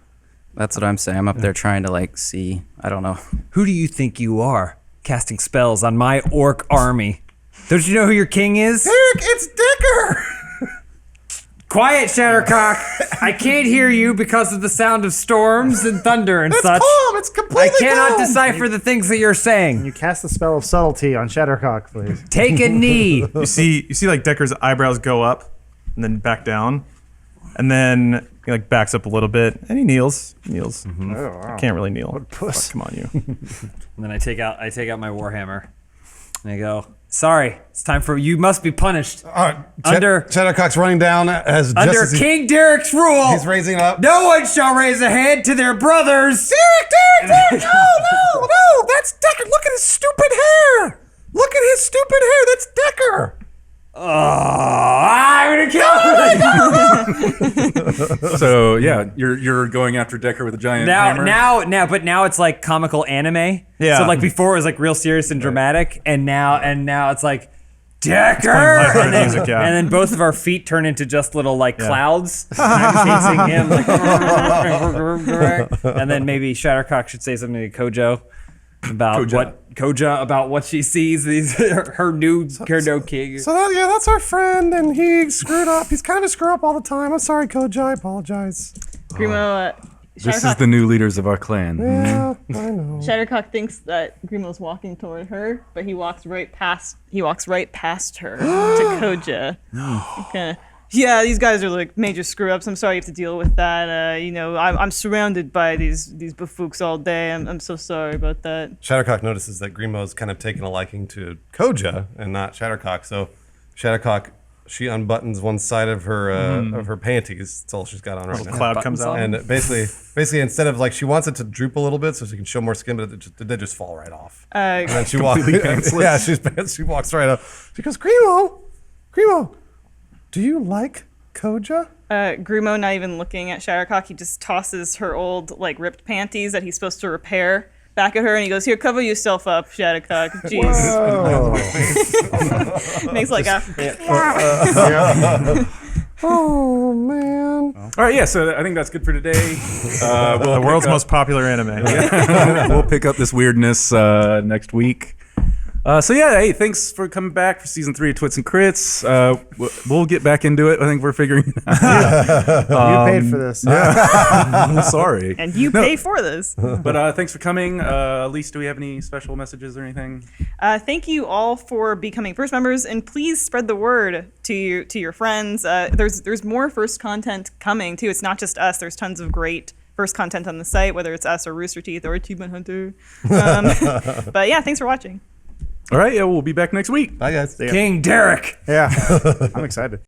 That's what I'm saying. I'm up there trying to like see. I don't know. Who do you think you are, casting spells on my orc army? Don't you know who your king is? Derek, it's Decker. Quiet, Shattercock. I can't hear you because of the sound of storms and thunder and such. Calm. It's completely I cannot calm. decipher the things that you're saying. You cast the spell of subtlety on Shattercock, please. Take a knee. You see like Decker's eyebrows go up and then back down, and then he like backs up a little bit and he kneels. Oh, wow. Can't really kneel. What a puss. Fuck, come on, you. And then I take out my warhammer, and I go, "Sorry, it's time for you. Must be punished All right, under Shattercock's running down as under just as King Derek's rule. he's raising up. No one shall raise a hand to their brothers." Derek! No! That's Decker. Look at his stupid hair. Look at his stupid hair. That's Decker. I'm gonna kill him. So yeah, you're going after Decker with a giant hammer. Now it's like comical anime. Yeah. So like before it was like real serious and dramatic, and now it's like Decker, lighthearted and then, music, yeah. and then both of our feet turn into just little like clouds. And I'm chasing him, like, and then maybe Shattercock should say something to Kojo about what she sees. Her new Kerno king. So that's our friend, and he screwed up. He's kind of a screw up all the time. I'm sorry, Koji. I apologize. Grimo, This is the new leaders of our clan. Yeah, I know. Shattercock thinks that Grimo's walking toward her, but he walks right past her to Koja. Okay. Yeah, these guys are like major screw ups. I'm sorry you have to deal with that. I'm surrounded by these bufooks all day. I'm so sorry about that. Shattercock notices that Grimo's kind of taken a liking to Koja and not Shattercock. So Shattercock, she unbuttons one side of her panties. That's all she's got on right now. Cloud comes out. And basically, instead of like, she wants it to droop a little bit so she can show more skin, but they just fall right off. And then she walks. Yeah, she walks right up. She goes, Grimo, do you like Koja? Grimo, not even looking at Shattercock, he just tosses her old like ripped panties that he's supposed to repair back at her, and he goes, "Here, cover yourself up, Shattercock." Jeez. Makes like a. Oh man! All right, yeah. So I think that's good for today. The world's most popular anime. We'll pick up this weirdness next week. Hey, thanks for coming back for season 3 of Twits and Crits. We'll get back into it. I think we're figuring it out. You paid for this. I'm sorry. And you pay for this. But thanks for coming. Elise, do we have any special messages or anything? Thank you all for becoming first members, and please spread the word to your friends. There's more first content coming too. It's not just us. There's tons of great first content on the site, whether it's us or Rooster Teeth or Achievement Hunter. But yeah, thanks for watching. All right, yeah, we'll be back next week. Bye, guys. King Derek. Yeah, I'm excited.